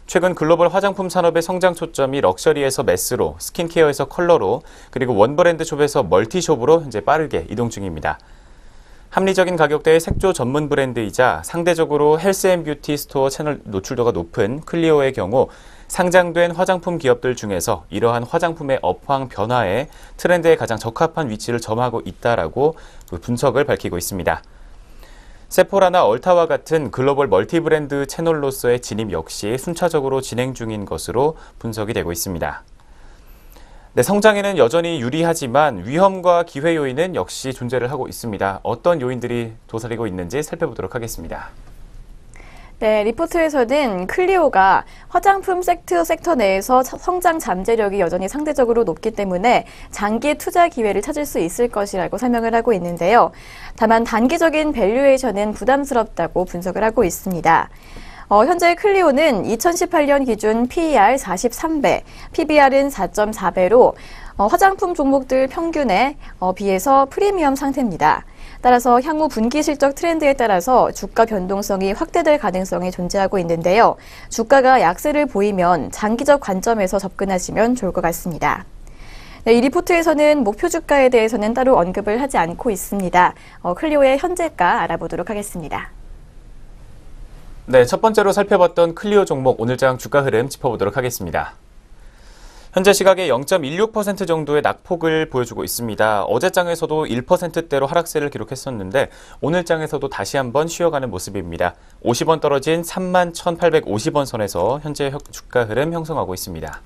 최근 글로벌 화장품 산업의 성장 초점이 럭셔리에서 매스로, 스킨케어에서 컬러로, 그리고 원브랜드숍에서 멀티숍으로 현재 빠르게 이동 중입니다. 합리적인 가격대의 색조 전문 브랜드이자 상대적으로 헬스앤뷰티 스토어 채널 노출도가 높은 클리오의 경우 상장된 화장품 기업들 중에서 이러한 화장품의 업황 변화에 트렌드에 가장 적합한 위치를 점하고 있다라고 분석을 밝히고 있습니다. 세포라나 얼타와 같은 글로벌 멀티 브랜드 채널로서의 진입 역시 순차적으로 진행 중인 것으로 분석이 되고 있습니다. 네, 성장에는 여전히 유리하지만 위험과 기회 요인은 역시 존재를 하고 있습니다. 어떤 요인들이 도사리고 있는지 살펴보도록 하겠습니다. 네, 리포트에서는 클리오가 화장품 섹터 내에서 성장 잠재력이 여전히 상대적으로 높기 때문에 장기 투자 기회를 찾을 수 있을 것이라고 설명을 하고 있는데요. 다만 단기적인 밸류에이션은 부담스럽다고 분석을 하고 있습니다. 현재 클리오는 2018년 기준 PER 43배, PBR은 4.4배로 화장품 종목들 평균에 비해서 프리미엄 상태입니다. 따라서 향후 분기 실적 트렌드에 따라서 주가 변동성이 확대될 가능성이 존재하고 있는데요. 주가가 약세를 보이면 장기적 관점에서 접근하시면 좋을 것 같습니다. 네, 이 리포트에서는 목표 주가에 대해서는 따로 언급을 하지 않고 있습니다. 클리오의 현재가 알아보도록 하겠습니다. 네, 첫 번째로 살펴봤던 클리오 종목 오늘장 주가 흐름 짚어보도록 하겠습니다. 현재 시각에 0.16% 정도의 낙폭을 보여주고 있습니다. 어제장에서도 1%대로 하락세를 기록했었는데 오늘장에서도 다시 한번 쉬어가는 모습입니다. 50원 떨어진 31,850원 선에서 현재 주가 흐름 형성하고 있습니다.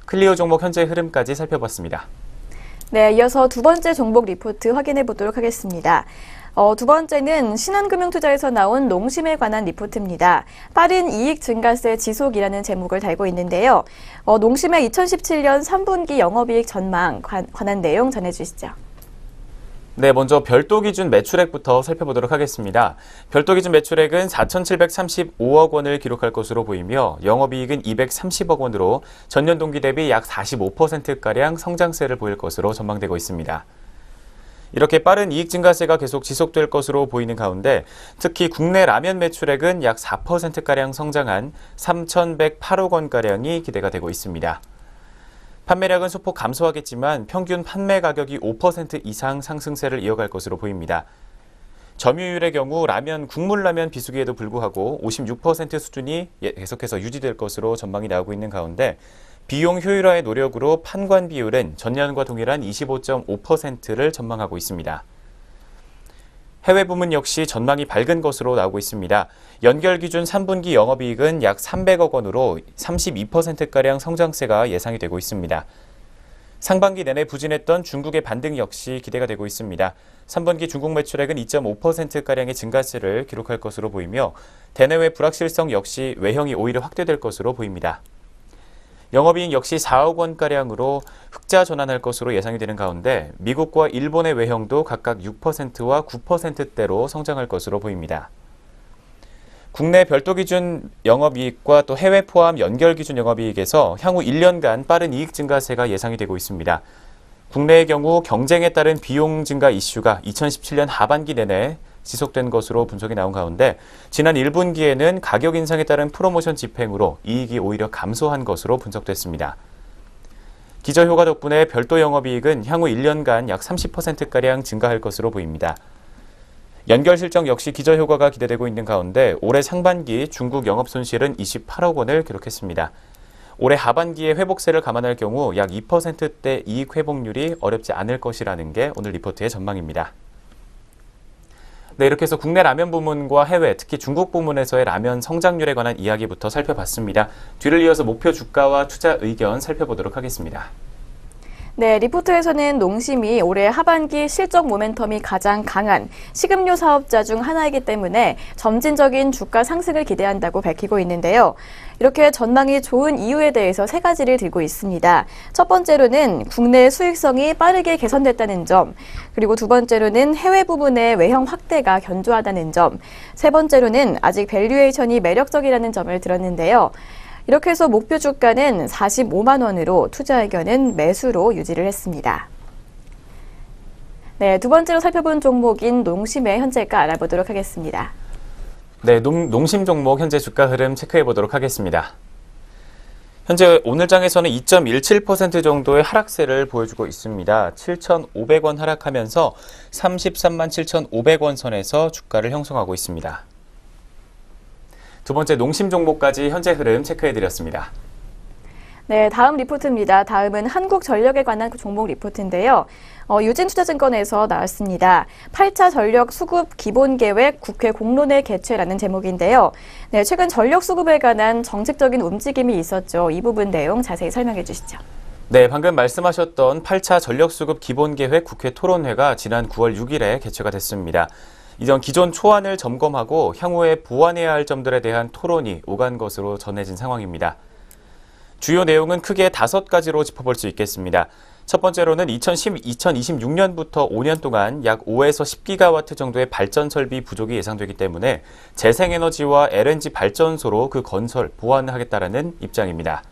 클리오 종목 현재 흐름까지 살펴봤습니다. 네, 이어서 두 번째 종목 리포트 확인해 보도록 하겠습니다. 두 번째는 신한금융투자에서 나온 농심에 관한 리포트입니다. 빠른 이익 증가세 지속이라는 제목을 달고 있는데요. 농심의 2017년 3분기 영업이익 전망 관한 내용 전해주시죠. 네, 먼저 별도 기준 매출액부터 살펴보도록 하겠습니다. 별도 기준 매출액은 4,735억 원을 기록할 것으로 보이며 영업이익은 230억 원으로 전년 동기 대비 약 45%가량 성장세를 보일 것으로 전망되고 있습니다. 이렇게 빠른 이익 증가세가 계속 지속될 것으로 보이는 가운데 특히 국내 라면 매출액은 약 4%가량 성장한 3,108억 원가량이 기대가 되고 있습니다. 판매량은 소폭 감소하겠지만 평균 판매 가격이 5% 이상 상승세를 이어갈 것으로 보입니다. 점유율의 경우 라면, 국물라면 비수기에도 불구하고 56% 수준이 계속해서 유지될 것으로 전망이 나오고 있는 가운데 비용 효율화의 노력으로 판관 비율은 전년과 동일한 25.5%를 전망하고 있습니다. 해외 부문 역시 전망이 밝은 것으로 나오고 있습니다. 연결 기준 3분기 영업이익은 약 300억 원으로 32%가량 성장세가 예상이 되고 있습니다. 상반기 내내 부진했던 중국의 반등 역시 기대가 되고 있습니다. 3분기 중국 매출액은 2.5%가량의 증가세를 기록할 것으로 보이며 대내외 불확실성 역시 외형이 오히려 확대될 것으로 보입니다. 영업이익 역시 4억 원가량으로 흑자 전환할 것으로 예상이 되는 가운데 미국과 일본의 외형도 각각 6%와 9%대로 성장할 것으로 보입니다. 국내 별도 기준 영업이익과 또 해외 포함 연결 기준 영업이익에서 향후 1년간 빠른 이익 증가세가 예상이 되고 있습니다. 국내의 경우 경쟁에 따른 비용 증가 이슈가 2017년 하반기 내내 지속된 것으로 분석이 나온 가운데 지난 1분기에는 가격 인상에 따른 프로모션 집행으로 이익이 오히려 감소한 것으로 분석됐습니다. 기저효과 덕분에 별도 영업이익은 향후 1년간 약 30%가량 증가할 것으로 보입니다. 연결 실적 역시 기저효과가 기대되고 있는 가운데 올해 상반기 중국 영업 손실은 28억 원을 기록했습니다. 올해 하반기에 회복세를 감안할 경우 약 2%대 이익 회복률이 어렵지 않을 것이라는 게 오늘 리포트의 전망입니다. 네, 이렇게 해서 국내 라면 부문과 해외, 특히 중국 부문에서의 라면 성장률에 관한 이야기부터 살펴봤습니다. 뒤를 이어서 목표 주가와 투자 의견 살펴보도록 하겠습니다. 네, 리포트에서는 농심이 올해 하반기 실적 모멘텀이 가장 강한 식음료 사업자 중 하나이기 때문에 점진적인 주가 상승을 기대한다고 밝히고 있는데요. 이렇게 전망이 좋은 이유에 대해서 세 가지를 들고 있습니다. 첫 번째로는 국내 수익성이 빠르게 개선됐다는 점, 그리고 두 번째로는 해외 부분의 외형 확대가 견조하다는 점, 세 번째로는 아직 밸류에이션이 매력적이라는 점을 들었는데요. 이렇게 해서 목표 주가는 45만 원으로 투자 의견은 매수로 유지를 했습니다. 네, 두 번째로 살펴본 종목인 농심의 현재가 알아보도록 하겠습니다. 네, 농심 종목 현재 주가 흐름 체크해 보도록 하겠습니다. 현재 오늘 장에서는 2.17% 정도의 하락세를 보여주고 있습니다. 7,500원 하락하면서 33만 7,500원 선에서 주가를 형성하고 있습니다. 두 번째 농심 종목까지 현재 흐름 체크해드렸습니다. 네, 다음 리포트입니다. 다음은 한국전력에 관한 종목 리포트인데요. 유진투자증권에서 나왔습니다. 8차 전력 수급 기본계획 국회 공론회 개최라는 제목인데요. 네, 최근 전력 수급에 관한 정책적인 움직임이 있었죠. 이 부분 내용 자세히 설명해 주시죠. 네, 방금 말씀하셨던 8차 전력 수급 기본계획 국회 토론회가 지난 9월 6일에 개최가 됐습니다. 이전 기존 초안을 점검하고 향후에 보완해야 할 점들에 대한 토론이 오간 것으로 전해진 상황입니다. 주요 내용은 크게 5가지로 짚어볼 수 있겠습니다. 첫 번째로는 2026년부터 5년 동안 약 5에서 10기가와트 정도의 발전 설비 부족이 예상되기 때문에 재생에너지와 LNG 발전소로 그 건설, 보완하겠다라는 입장입니다.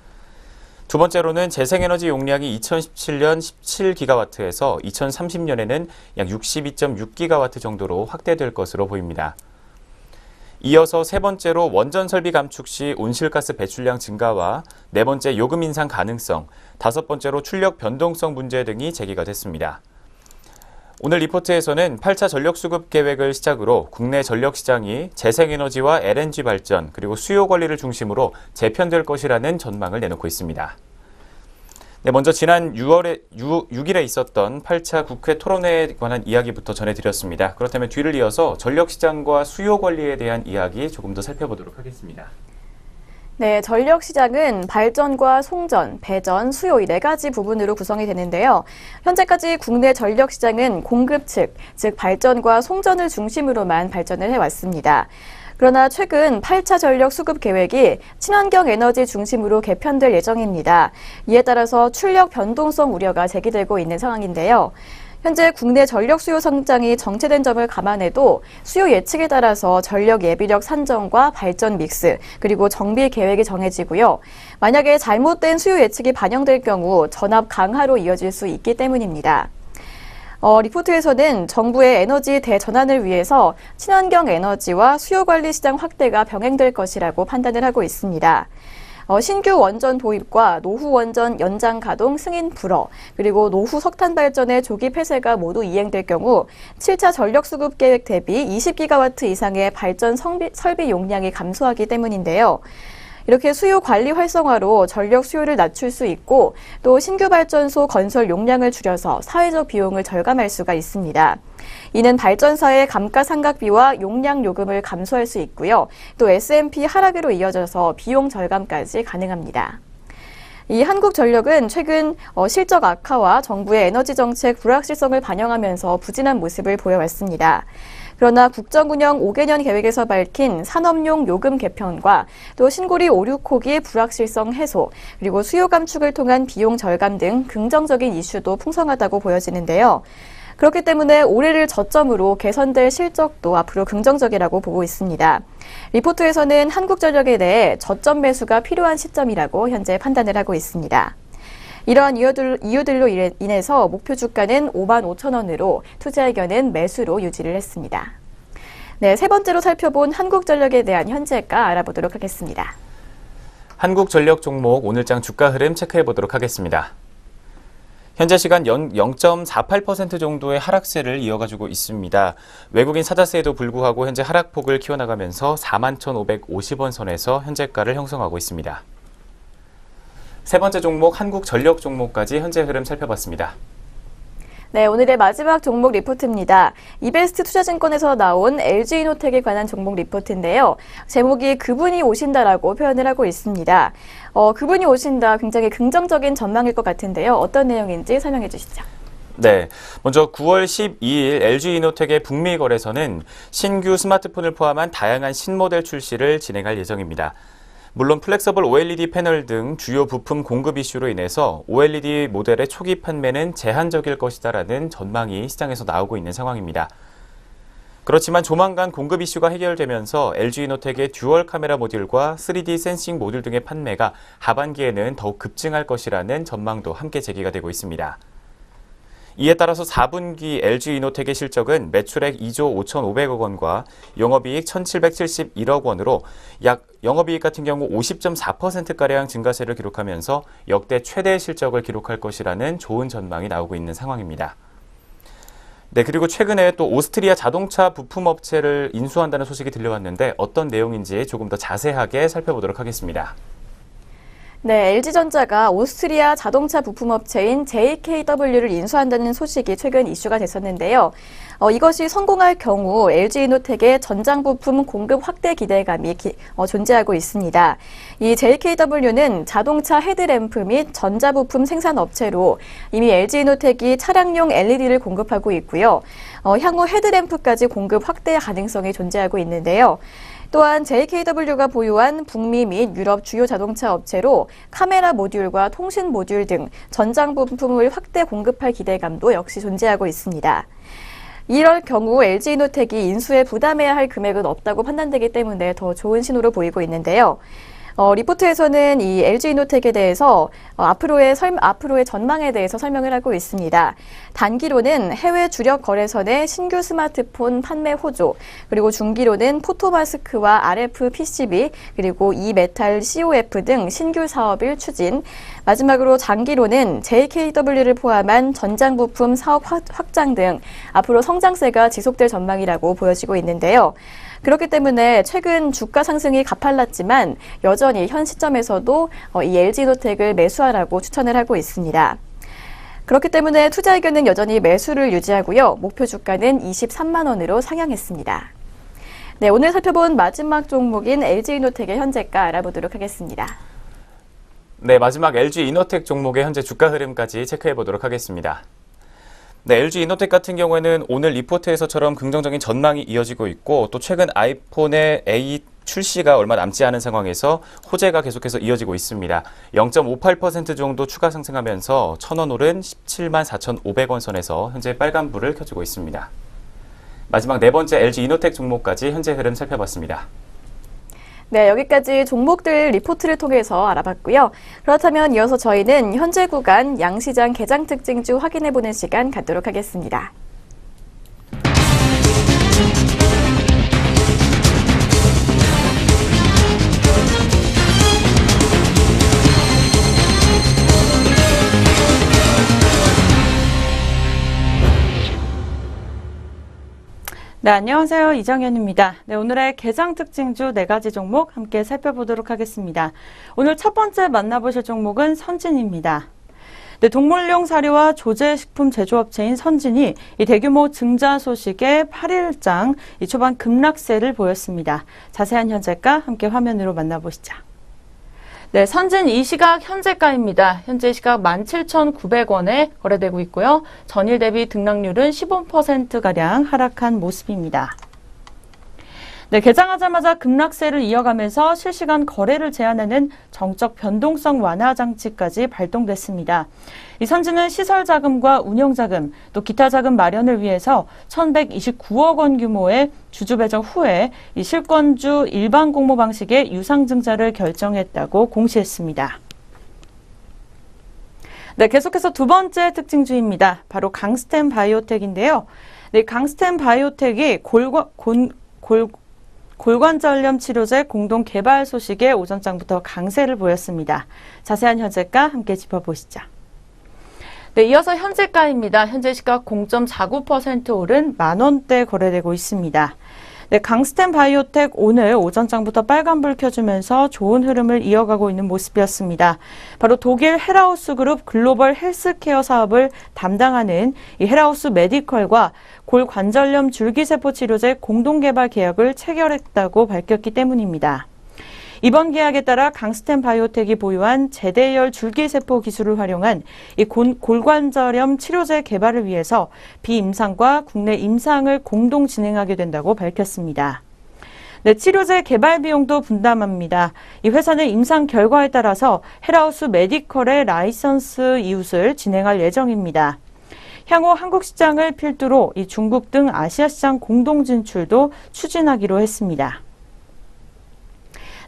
두 번째로는 재생에너지 용량이 2017년 17기가와트에서 2030년에는 약 62.6기가와트 정도로 확대될 것으로 보입니다. 이어서 세 번째로 원전 설비 감축 시 온실가스 배출량 증가와 네 번째 요금 인상 가능성, 다섯 번째로 출력 변동성 문제 등이 제기가 됐습니다. 오늘 리포트에서는 8차 전력 수급 계획을 시작으로 국내 전력 시장이 재생에너지와 LNG 발전 그리고 수요 관리를 중심으로 재편될 것이라는 전망을 내놓고 있습니다. 네, 먼저 지난 6일에 있었던 8차 국회 토론회에 관한 이야기부터 전해드렸습니다. 그렇다면 뒤를 이어서 전력 시장과 수요 관리에 대한 이야기 조금 더 살펴보도록 하겠습니다. 네, 전력 시장은 발전과 송전, 배전, 수요 이 4가지 부분으로 구성이 되는데요. 현재까지 국내 전력 시장은 공급 측, 즉 발전과 송전을 중심으로만 발전을 해왔습니다. 그러나 최근 8차 전력 수급 계획이 친환경 에너지 중심으로 개편될 예정입니다. 이에 따라서 출력 변동성 우려가 제기되고 있는 상황인데요. 현재 국내 전력 수요 성장이 정체된 점을 감안해도 수요 예측에 따라서 전력 예비력 산정과 발전 믹스, 그리고 정비 계획이 정해지고요. 만약에 잘못된 수요 예측이 반영될 경우 전압 강화로 이어질 수 있기 때문입니다. 리포트에서는 정부의 에너지 대전환을 위해서 친환경 에너지와 수요 관리 시장 확대가 병행될 것이라고 판단을 하고 있습니다. 신규 원전 도입과 노후 원전 연장 가동 승인 불허, 그리고 노후 석탄 발전의 조기 폐쇄가 모두 이행될 경우 7차 전력 수급 계획 대비 20기가와트 이상의 발전 설비 용량이 감소하기 때문인데요. 이렇게 수요 관리 활성화로 전력 수요를 낮출 수 있고 또 신규 발전소 건설 용량을 줄여서 사회적 비용을 절감할 수가 있습니다. 이는 발전사의 감가상각비와 용량 요금을 감소할 수 있고요. 또 S&P 하락으로 이어져서 비용 절감까지 가능합니다. 이 한국전력은 최근 실적 악화와 정부의 에너지 정책 불확실성을 반영하면서 부진한 모습을 보여왔습니다. 그러나 국정운영 5개년 계획에서 밝힌 산업용 요금 개편과 또 신고리 5, 6호기 불확실성 해소, 그리고 수요 감축을 통한 비용 절감 등 긍정적인 이슈도 풍성하다고 보여지는데요. 그렇기 때문에 올해를 저점으로 개선될 실적도 앞으로 긍정적이라고 보고 있습니다. 리포트에서는 한국전력에 대해 저점 매수가 필요한 시점이라고 현재 판단을 하고 있습니다. 이러한 이유들로 인해서 목표 주가는 55,000원으로 투자 의견은 매수로 유지를 했습니다. 네, 세 번째로 살펴본 한국전력에 대한 현재가 알아보도록 하겠습니다. 한국전력 종목 오늘장 주가 흐름 체크해 보도록 하겠습니다. 현재 시간 0.48% 정도의 하락세를 이어가지고 있습니다. 외국인 사자세에도 불구하고 현재 하락폭을 키워나가면서 41,550원 선에서 현재가를 형성하고 있습니다. 세 번째 종목 한국전력 종목까지 현재 흐름 살펴봤습니다. 네, 오늘의 마지막 종목 리포트입니다. 이베스트 투자증권에서 나온 LG이노텍에 관한 종목 리포트인데요. 제목이 그분이 오신다라고 표현을 하고 있습니다. 그분이 오신다 굉장히 긍정적인 전망일 것 같은데요. 어떤 내용인지 설명해 주시죠. 네, 먼저 9월 12일 LG이노텍의 북미 거래소는 신규 스마트폰을 포함한 다양한 신모델 출시를 진행할 예정입니다. 물론 플렉서블 OLED 패널 등 주요 부품 공급 이슈로 인해서 OLED 모델의 초기 판매는 제한적일 것이다라는 전망이 시장에서 나오고 있는 상황입니다. 그렇지만 조만간 공급 이슈가 해결되면서 LG이노텍의 듀얼 카메라 모듈과 3D 센싱 모듈 등의 판매가 하반기에는 더욱 급증할 것이라는 전망도 함께 제기가 되고 있습니다. 이에 따라서 4분기 LG이노텍의 실적은 매출액 2조 5,500억 원과 영업이익 1,771억 원으로 약 영업이익 같은 경우 50.4%가량 증가세를 기록하면서 역대 최대 실적을 기록할 것이라는 좋은 전망이 나오고 있는 상황입니다. 네, 그리고 최근에 또 오스트리아 자동차 부품 업체를 인수한다는 소식이 들려왔는데 어떤 내용인지 조금 더 자세하게 살펴보도록 하겠습니다. 네, LG전자가 오스트리아 자동차 부품업체인 JKW를 인수한다는 소식이 최근 이슈가 됐었는데요. 이것이 성공할 경우 LG이노텍의 전장 부품 공급 확대 기대감이 존재하고 있습니다. 이 JKW는 자동차 헤드램프 및 전자부품 생산 업체로 이미 LG이노텍이 차량용 LED를 공급하고 있고요. 향후 헤드램프까지 공급 확대 가능성이 존재하고 있는데요. 또한 JKW가 보유한 북미 및 유럽 주요 자동차 업체로 카메라 모듈과 통신 모듈 등 전장 부품을 확대 공급할 기대감도 역시 존재하고 있습니다. 이럴 경우 LG이노텍이 인수에 부담해야 할 금액은 없다고 판단되기 때문에 더 좋은 신호로 보이고 있는데요. 리포트에서는 이 LG이노텍에 대해서 앞으로의 전망에 대해서 설명을 하고 있습니다. 단기로는 해외 주력 거래선의 신규 스마트폰 판매 호조, 그리고 중기로는 포토마스크와 RF PCB, 그리고 이메탈 COF 등 신규 사업을 추진, 마지막으로 장기로는 JKW를 포함한 전장 부품 사업 확장 등 앞으로 성장세가 지속될 전망이라고 보여지고 있는데요. 그렇기 때문에 최근 주가 상승이 가팔랐지만 여전히 현 시점에서도 이 LG이노텍을 매수하라고 추천을 하고 있습니다. 그렇기 때문에 투자 의견은 여전히 매수를 유지하고요. 목표 주가는 23만 원으로 상향했습니다. 네, 오늘 살펴본 마지막 종목인 LG이노텍의 현재가 알아보도록 하겠습니다. 네, 마지막 LG이노텍 종목의 현재 주가 흐름까지 체크해 보도록 하겠습니다. 네, LG이노텍 같은 경우에는 오늘 리포트에서처럼 긍정적인 전망이 이어지고 있고 또 최근 아이폰의 A 출시가 얼마 남지 않은 상황에서 호재가 계속해서 이어지고 있습니다. 0.58% 정도 추가 상승하면서 1,000원 오른 17만 4,500원 선에서 현재 빨간불을 켜주고 있습니다. 마지막 네 번째 LG이노텍 종목까지 현재 흐름 살펴봤습니다. 네, 여기까지 종목들 리포트를 통해서 알아봤고요. 그렇다면 이어서 저희는 현재 구간 양시장 개장 특징주 확인해보는 시간 갖도록 하겠습니다. 네, 안녕하세요. 이정현입니다. 네, 오늘의 개장 특징주 4가지 종목 함께 살펴보도록 하겠습니다. 오늘 첫 번째 만나보실 종목은 선진입니다. 네, 동물용 사료와 조제식품 제조업체인 선진이 이 대규모 증자 소식에 8일장 초반 급락세를 보였습니다. 자세한 현재가 함께 화면으로 만나보시죠. 네, 선진 이 시각 현재가입니다. 현재 시각 17,900원에 거래되고 있고요. 전일 대비 등락률은 15%가량 하락한 모습입니다. 네, 개장하자마자 급락세를 이어가면서 실시간 거래를 제한하는 정적 변동성 완화 장치까지 발동됐습니다. 이 선진은 시설 자금과 운영 자금, 또 기타 자금 마련을 위해서 1,129억 원 규모의 주주 배정 후에 이 실권주 일반 공모 방식의 유상증자를 결정했다고 공시했습니다. 네, 계속해서 두 번째 특징주입니다. 바로 강스템 바이오텍인데요. 네, 강스템 바이오텍이 골관절염 치료제 공동 개발 소식에 오전장부터 강세를 보였습니다. 자세한 현재가 함께 짚어보시죠. 네, 이어서 현재가입니다. 현재 시각 0.49% 오른 만원대 거래되고 있습니다. 네, 강스템 바이오텍 오늘 오전장부터 빨간불 켜주면서 좋은 흐름을 이어가고 있는 모습이었습니다. 바로 독일 헬하우스 그룹 글로벌 헬스케어 사업을 담당하는 이 헬하우스 메디컬과 골관절염 줄기세포 치료제 공동개발 계약을 체결했다고 밝혔기 때문입니다. 이번 계약에 따라 강스템 바이오텍이 보유한 제대열 줄기세포 기술을 활용한 이 골관절염 치료제 개발을 위해서 비임상과 국내 임상을 공동 진행하게 된다고 밝혔습니다. 네, 치료제 개발 비용도 분담합니다. 이 회사는 임상 결과에 따라서 헬하우스 메디컬의 라이선스 이웃을 진행할 예정입니다. 향후 한국 시장을 필두로 이 중국 등 아시아 시장 공동 진출도 추진하기로 했습니다.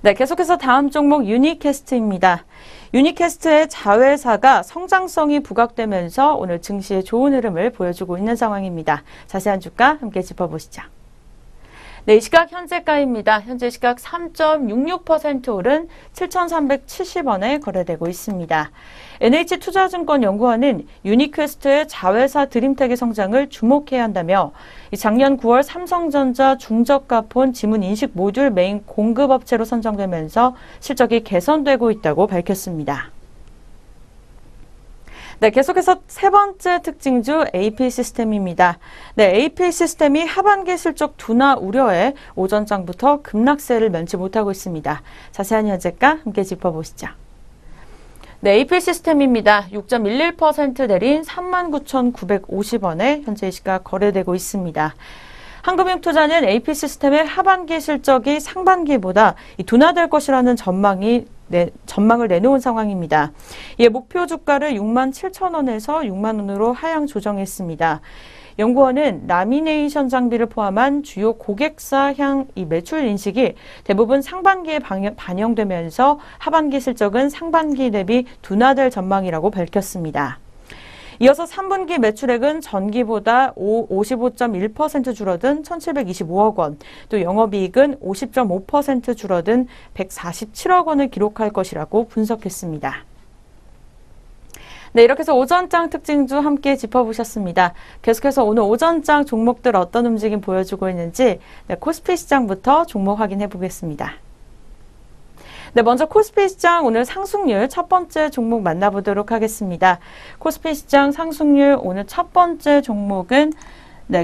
네, 계속해서 다음 종목 유니캐스트입니다. 유니캐스트의 자회사가 성장성이 부각되면서 오늘 증시에 좋은 흐름을 보여주고 있는 상황입니다. 자세한 주가 함께 짚어보시죠. 네, 이 시각 현재가입니다. 현재 시각 3.66% 오른 7,370원에 거래되고 있습니다. NH투자증권연구원은 유니퀘스트의 자회사 드림텍의 성장을 주목해야 한다며 작년 9월 삼성전자 중저가폰 지문인식 모듈 메인 공급업체로 선정되면서 실적이 개선되고 있다고 밝혔습니다. 네, 계속해서 세 번째 특징주 AP 시스템입니다. 네, AP 시스템이 하반기 실적 둔화 우려에 오전장부터 급락세를 면치 못하고 있습니다. 자세한 현재가 함께 짚어보시죠. 네, AP 시스템입니다. 6.11% 내린 39,950원에 현재 이 시각 거래되고 있습니다. 한금융투자는 AP시스템의 하반기 실적이 상반기보다 둔화될 것이라는 전망을 내놓은 상황입니다. 이에 목표 주가를 67,000원에서 6만원으로 하향 조정했습니다. 연구원은 라미네이션 장비를 포함한 주요 고객사향 매출 인식이 대부분 상반기에 반영되면서 하반기 실적은 상반기 대비 둔화될 전망이라고 밝혔습니다. 이어서 3분기 매출액은 전기보다 55.1% 줄어든 1,725억 원, 또 영업이익은 50.5% 줄어든 147억 원을 기록할 것이라고 분석했습니다. 네, 이렇게 해서 오전장 특징주 함께 짚어보셨습니다. 계속해서 오늘 오전장 종목들 어떤 움직임 보여주고 있는지 코스피 시장부터 종목 확인해 보겠습니다. 네, 먼저 코스피 시장 오늘 상승률 첫 번째 종목 만나보도록 하겠습니다. 코스피 시장 상승률 오늘 첫 번째 종목은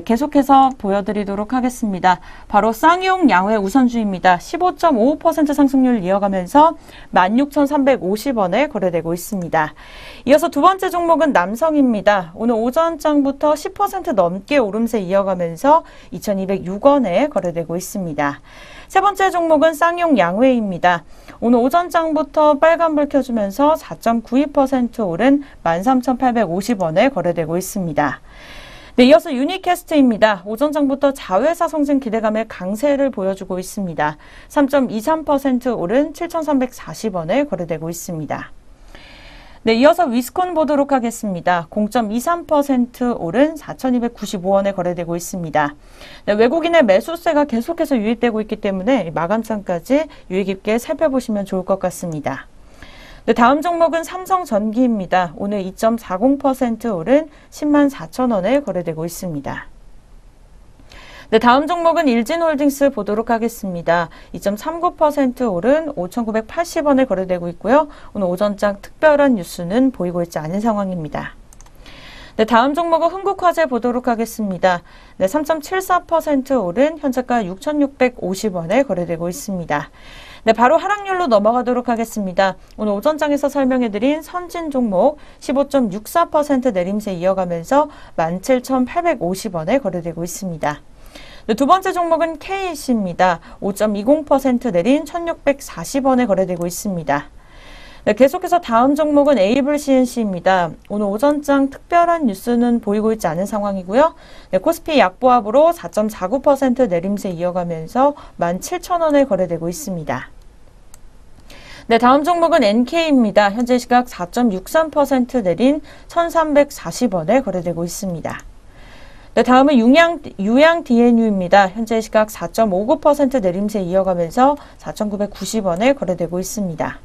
계속해서 보여드리도록 하겠습니다. 바로 쌍용 양회 우선주입니다. 15.55% 상승률 이어가면서 16,350원에 거래되고 있습니다. 이어서 두 번째 종목은 남성입니다. 오늘 오전장부터 10% 넘게 오름세 이어가면서 2,206원에 거래되고 있습니다. 세 번째 종목은 쌍용 양회입니다. 오늘 오전장부터 빨간불 켜주면서 4.92% 오른 13,850원에 거래되고 있습니다. 네, 이어서 유니캐스트입니다. 오전장부터 자회사 성장 기대감의 강세를 보여주고 있습니다. 3.23% 오른 7,340원에 거래되고 있습니다. 네, 이어서 위스콘 보도록 하겠습니다. 0.23% 오른 4,295원에 거래되고 있습니다. 네, 외국인의 매수세가 계속해서 유입되고 있기 때문에 마감장까지 유의 깊게 살펴보시면 좋을 것 같습니다. 네, 다음 종목은 삼성전기입니다. 오늘 2.40% 오른 104,000원에 거래되고 있습니다. 네, 다음 종목은 일진홀딩스 보도록 하겠습니다. 2.39% 오른 5,980원에 거래되고 있고요. 오늘 오전장 특별한 뉴스는 보이고 있지 않은 상황입니다. 네, 다음 종목은 흥국화재 보도록 하겠습니다. 네, 3.74% 오른 현재가 6,650원에 거래되고 있습니다. 네, 바로 하락률로 넘어가도록 하겠습니다. 오늘 오전장에서 설명해드린 선진 종목 15.64% 내림세 이어가면서 17,850원에 거래되고 있습니다. 네, 두 번째 종목은 KC입니다. 5.20% 내린 1,640원에 거래되고 있습니다. 네, 계속해서 다음 종목은 에이블 CNC입니다. 오늘 오전장 특별한 뉴스는 보이고 있지 않은 상황이고요. 네, 코스피 약보합으로 4.49% 내림세 이어가면서 17,000원에 거래되고 있습니다. 네, 다음 종목은 NK입니다. 현재 시각 4.63% 내린 1,340원에 거래되고 있습니다. 네, 다음은 유양 DNU입니다. 현재 시각 4.59% 내림세 이어가면서 4,990원에 거래되고 있습니다.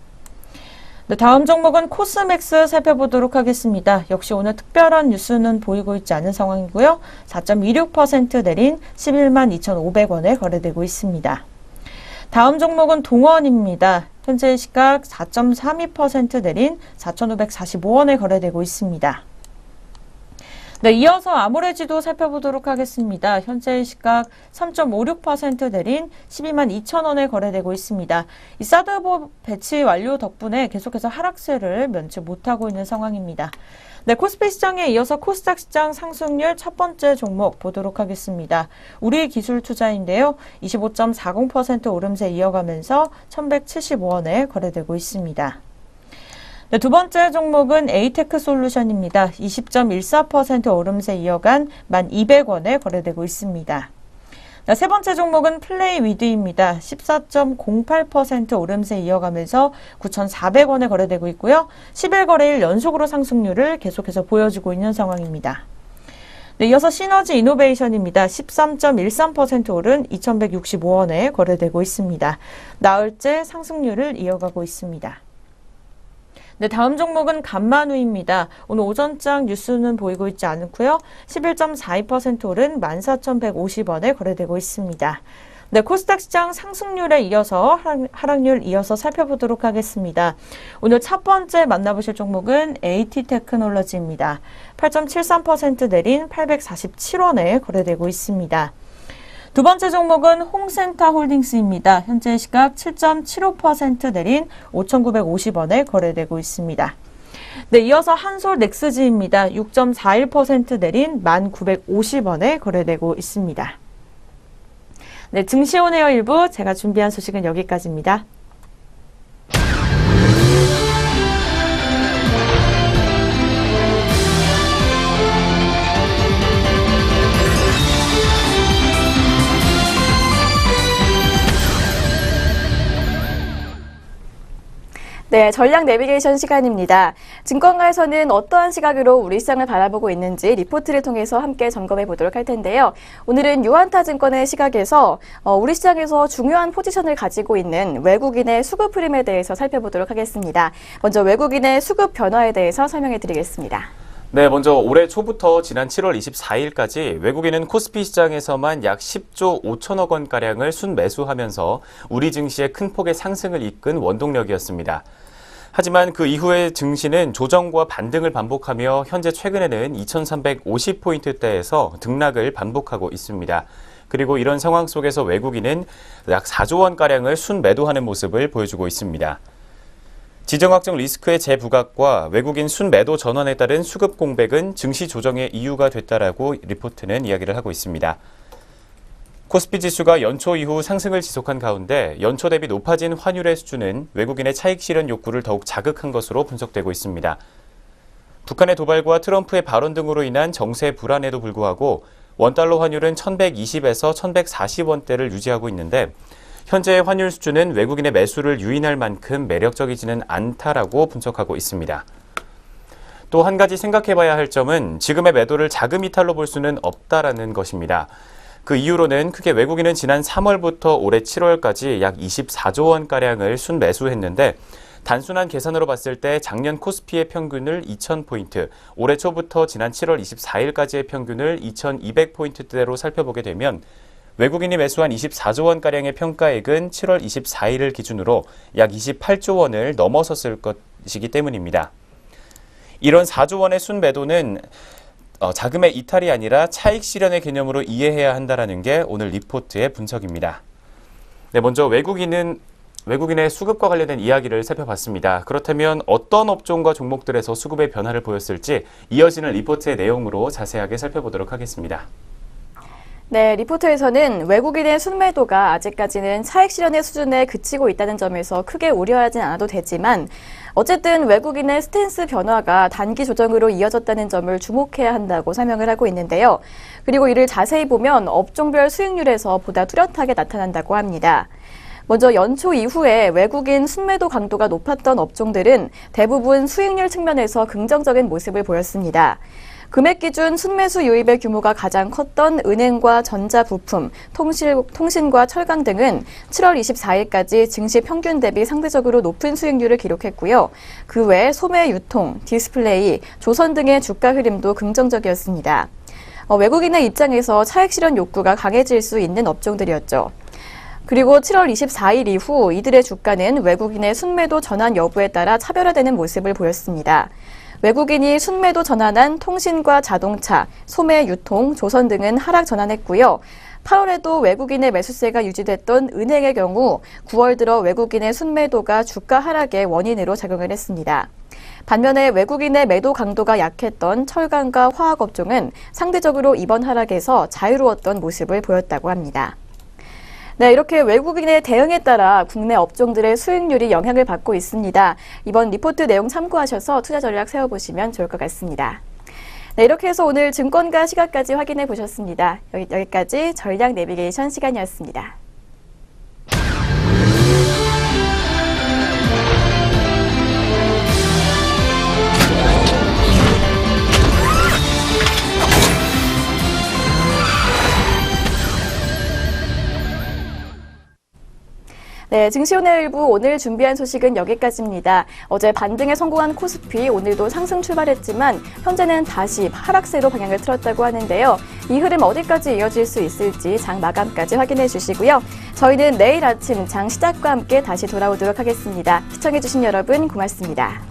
네, 다음 종목은 코스맥스 살펴보도록 하겠습니다. 역시 오늘 특별한 뉴스는 보이고 있지 않은 상황이고요. 4.26% 내린 11만 2,500원에 거래되고 있습니다. 다음 종목은 동원입니다. 현재 시각 4.32% 내린 4,545원에 거래되고 있습니다. 네, 이어서 아모레지도 살펴보도록 하겠습니다. 현재 시각 3.56% 내린 12만 2천원에 거래되고 있습니다. 이 사드보 배치 완료 덕분에 계속해서 하락세를 면치 못하고 있는 상황입니다. 네, 코스피 시장에 이어서 코스닥 시장 상승률 첫 번째 종목 보도록 하겠습니다. 우리기술투자인데요. 25.40% 오름세 이어가면서 1,175원에 거래되고 있습니다. 네, 두 번째 종목은 에이테크솔루션입니다. 20.14% 오름세 이어간 1,200원에 거래되고 있습니다. 네, 세 번째 종목은 플레이위드입니다. 14.08% 오름세 이어가면서 9,400원에 거래되고 있고요. 11거래일 연속으로 상승률을 계속해서 보여주고 있는 상황입니다. 네, 이어서 시너지 이노베이션입니다. 13.13% 오른 2,165원에 거래되고 있습니다. 나흘째 상승률을 이어가고 있습니다. 네, 다음 종목은 감만우입니다. 오늘 오전장 뉴스는 보이고 있지 않고요. 11.42% 오른 14,150원에 거래되고 있습니다. 네, 코스닥 시장 상승률에 이어서 하락률 이어서 살펴보도록 하겠습니다. 오늘 첫 번째 만나보실 종목은 AT테크놀로지입니다. 8.73% 내린 847원에 거래되고 있습니다. 두 번째 종목은 홍센타홀딩스입니다. 현재 시각 7.75% 내린 5,950원에 거래되고 있습니다. 네, 이어서 한솔넥스지입니다. 6.41% 내린 1,950원에 거래되고 있습니다. 네, 증시온에어 일부 제가 준비한 소식은 여기까지입니다. 네, 전략 내비게이션 시간입니다. 증권가에서는 어떠한 시각으로 우리 시장을 바라보고 있는지 리포트를 통해서 함께 점검해 보도록 할 텐데요. 오늘은 유한타증권의 시각에서 우리 시장에서 중요한 포지션을 가지고 있는 외국인의 수급 흐름에 대해서 살펴보도록 하겠습니다. 먼저 외국인의 수급 변화에 대해서 설명해 드리겠습니다. 네, 먼저 올해 초부터 지난 7월 24일까지 외국인은 코스피 시장에서만 약 10조 5천억 원가량을 순매수하면서 우리 증시의 큰 폭의 상승을 이끈 원동력이었습니다. 하지만 그 이후의 증시는 조정과 반등을 반복하며 현재 최근에는 2350포인트대에서 등락을 반복하고 있습니다. 그리고 이런 상황 속에서 외국인은 약 4조 원가량을 순매도하는 모습을 보여주고 있습니다. 지정학적 리스크의 재부각과 외국인 순매도 전환에 따른 수급 공백은 증시 조정의 이유가 됐다라고 리포트는 이야기를 하고 있습니다. 코스피 지수가 연초 이후 상승을 지속한 가운데 연초 대비 높아진 환율의 수준은 외국인의 차익 실현 욕구를 더욱 자극한 것으로 분석되고 있습니다. 북한의 도발과 트럼프의 발언 등으로 인한 정세 불안에도 불구하고 원달러 환율은 1120에서 1140원대를 유지하고 있는데 현재의 환율 수준은 외국인의 매수를 유인할 만큼 매력적이지는 않다라고 분석하고 있습니다. 또 한 가지 생각해봐야 할 점은 지금의 매도를 자금 이탈로 볼 수는 없다라는 것입니다. 그 이유로는 크게 외국인은 지난 3월부터 올해 7월까지 약 24조 원가량을 순매수했는데 단순한 계산으로 봤을 때 작년 코스피의 평균을 2000포인트, 올해 초부터 지난 7월 24일까지의 평균을 2200포인트대로 살펴보게 되면 외국인이 매수한 24조 원가량의 평가액은 7월 24일을 기준으로 약 28조 원을 넘어섰을 것이기 때문입니다. 이런 4조 원의 순매도는 자금의 이탈이 아니라 차익 실현의 개념으로 이해해야 한다는 게 오늘 리포트의 분석입니다. 네, 먼저 외국인은 외국인의 수급과 관련된 이야기를 살펴봤습니다. 그렇다면 어떤 업종과 종목들에서 수급의 변화를 보였을지 이어지는 리포트의 내용으로 자세하게 살펴보도록 하겠습니다. 네, 리포트에서는 외국인의 순매도가 아직까지는 차익 실현의 수준에 그치고 있다는 점에서 크게 우려하진 않아도 되지만 어쨌든 외국인의 스탠스 변화가 단기 조정으로 이어졌다는 점을 주목해야 한다고 설명을 하고 있는데요. 그리고 이를 자세히 보면 업종별 수익률에서 보다 뚜렷하게 나타난다고 합니다. 먼저 연초 이후에 외국인 순매도 강도가 높았던 업종들은 대부분 수익률 측면에서 긍정적인 모습을 보였습니다. 금액 기준 순매수 유입의 규모가 가장 컸던 은행과 전자부품, 통신과 철강 등은 7월 24일까지 증시 평균 대비 상대적으로 높은 수익률을 기록했고요. 그 외 소매 유통, 디스플레이, 조선 등의 주가 흐름도 긍정적이었습니다. 외국인의 입장에서 차익 실현 욕구가 강해질 수 있는 업종들이었죠. 그리고 7월 24일 이후 이들의 주가는 외국인의 순매도 전환 여부에 따라 차별화되는 모습을 보였습니다. 외국인이 순매도 전환한 통신과 자동차, 소매 유통, 조선 등은 하락 전환했고요. 8월에도 외국인의 매수세가 유지됐던 은행의 경우 9월 들어 외국인의 순매도가 주가 하락의 원인으로 작용을 했습니다. 반면에 외국인의 매도 강도가 약했던 철강과 화학업종은 상대적으로 이번 하락에서 자유로웠던 모습을 보였다고 합니다. 네, 이렇게 외국인의 대응에 따라 국내 업종들의 수익률이 영향을 받고 있습니다. 이번 리포트 내용 참고하셔서 투자 전략 세워보시면 좋을 것 같습니다. 네, 이렇게 해서 오늘 증권가 시각까지 확인해 보셨습니다. 여기까지 전략 내비게이션 시간이었습니다. 네, 증시오늘 일부 오늘 준비한 소식은 여기까지입니다. 어제 반등에 성공한 코스피 오늘도 상승 출발했지만 현재는 다시 하락세로 방향을 틀었다고 하는데요. 이 흐름 어디까지 이어질 수 있을지 장 마감까지 확인해 주시고요. 저희는 내일 아침 장 시작과 함께 다시 돌아오도록 하겠습니다. 시청해 주신 여러분 고맙습니다.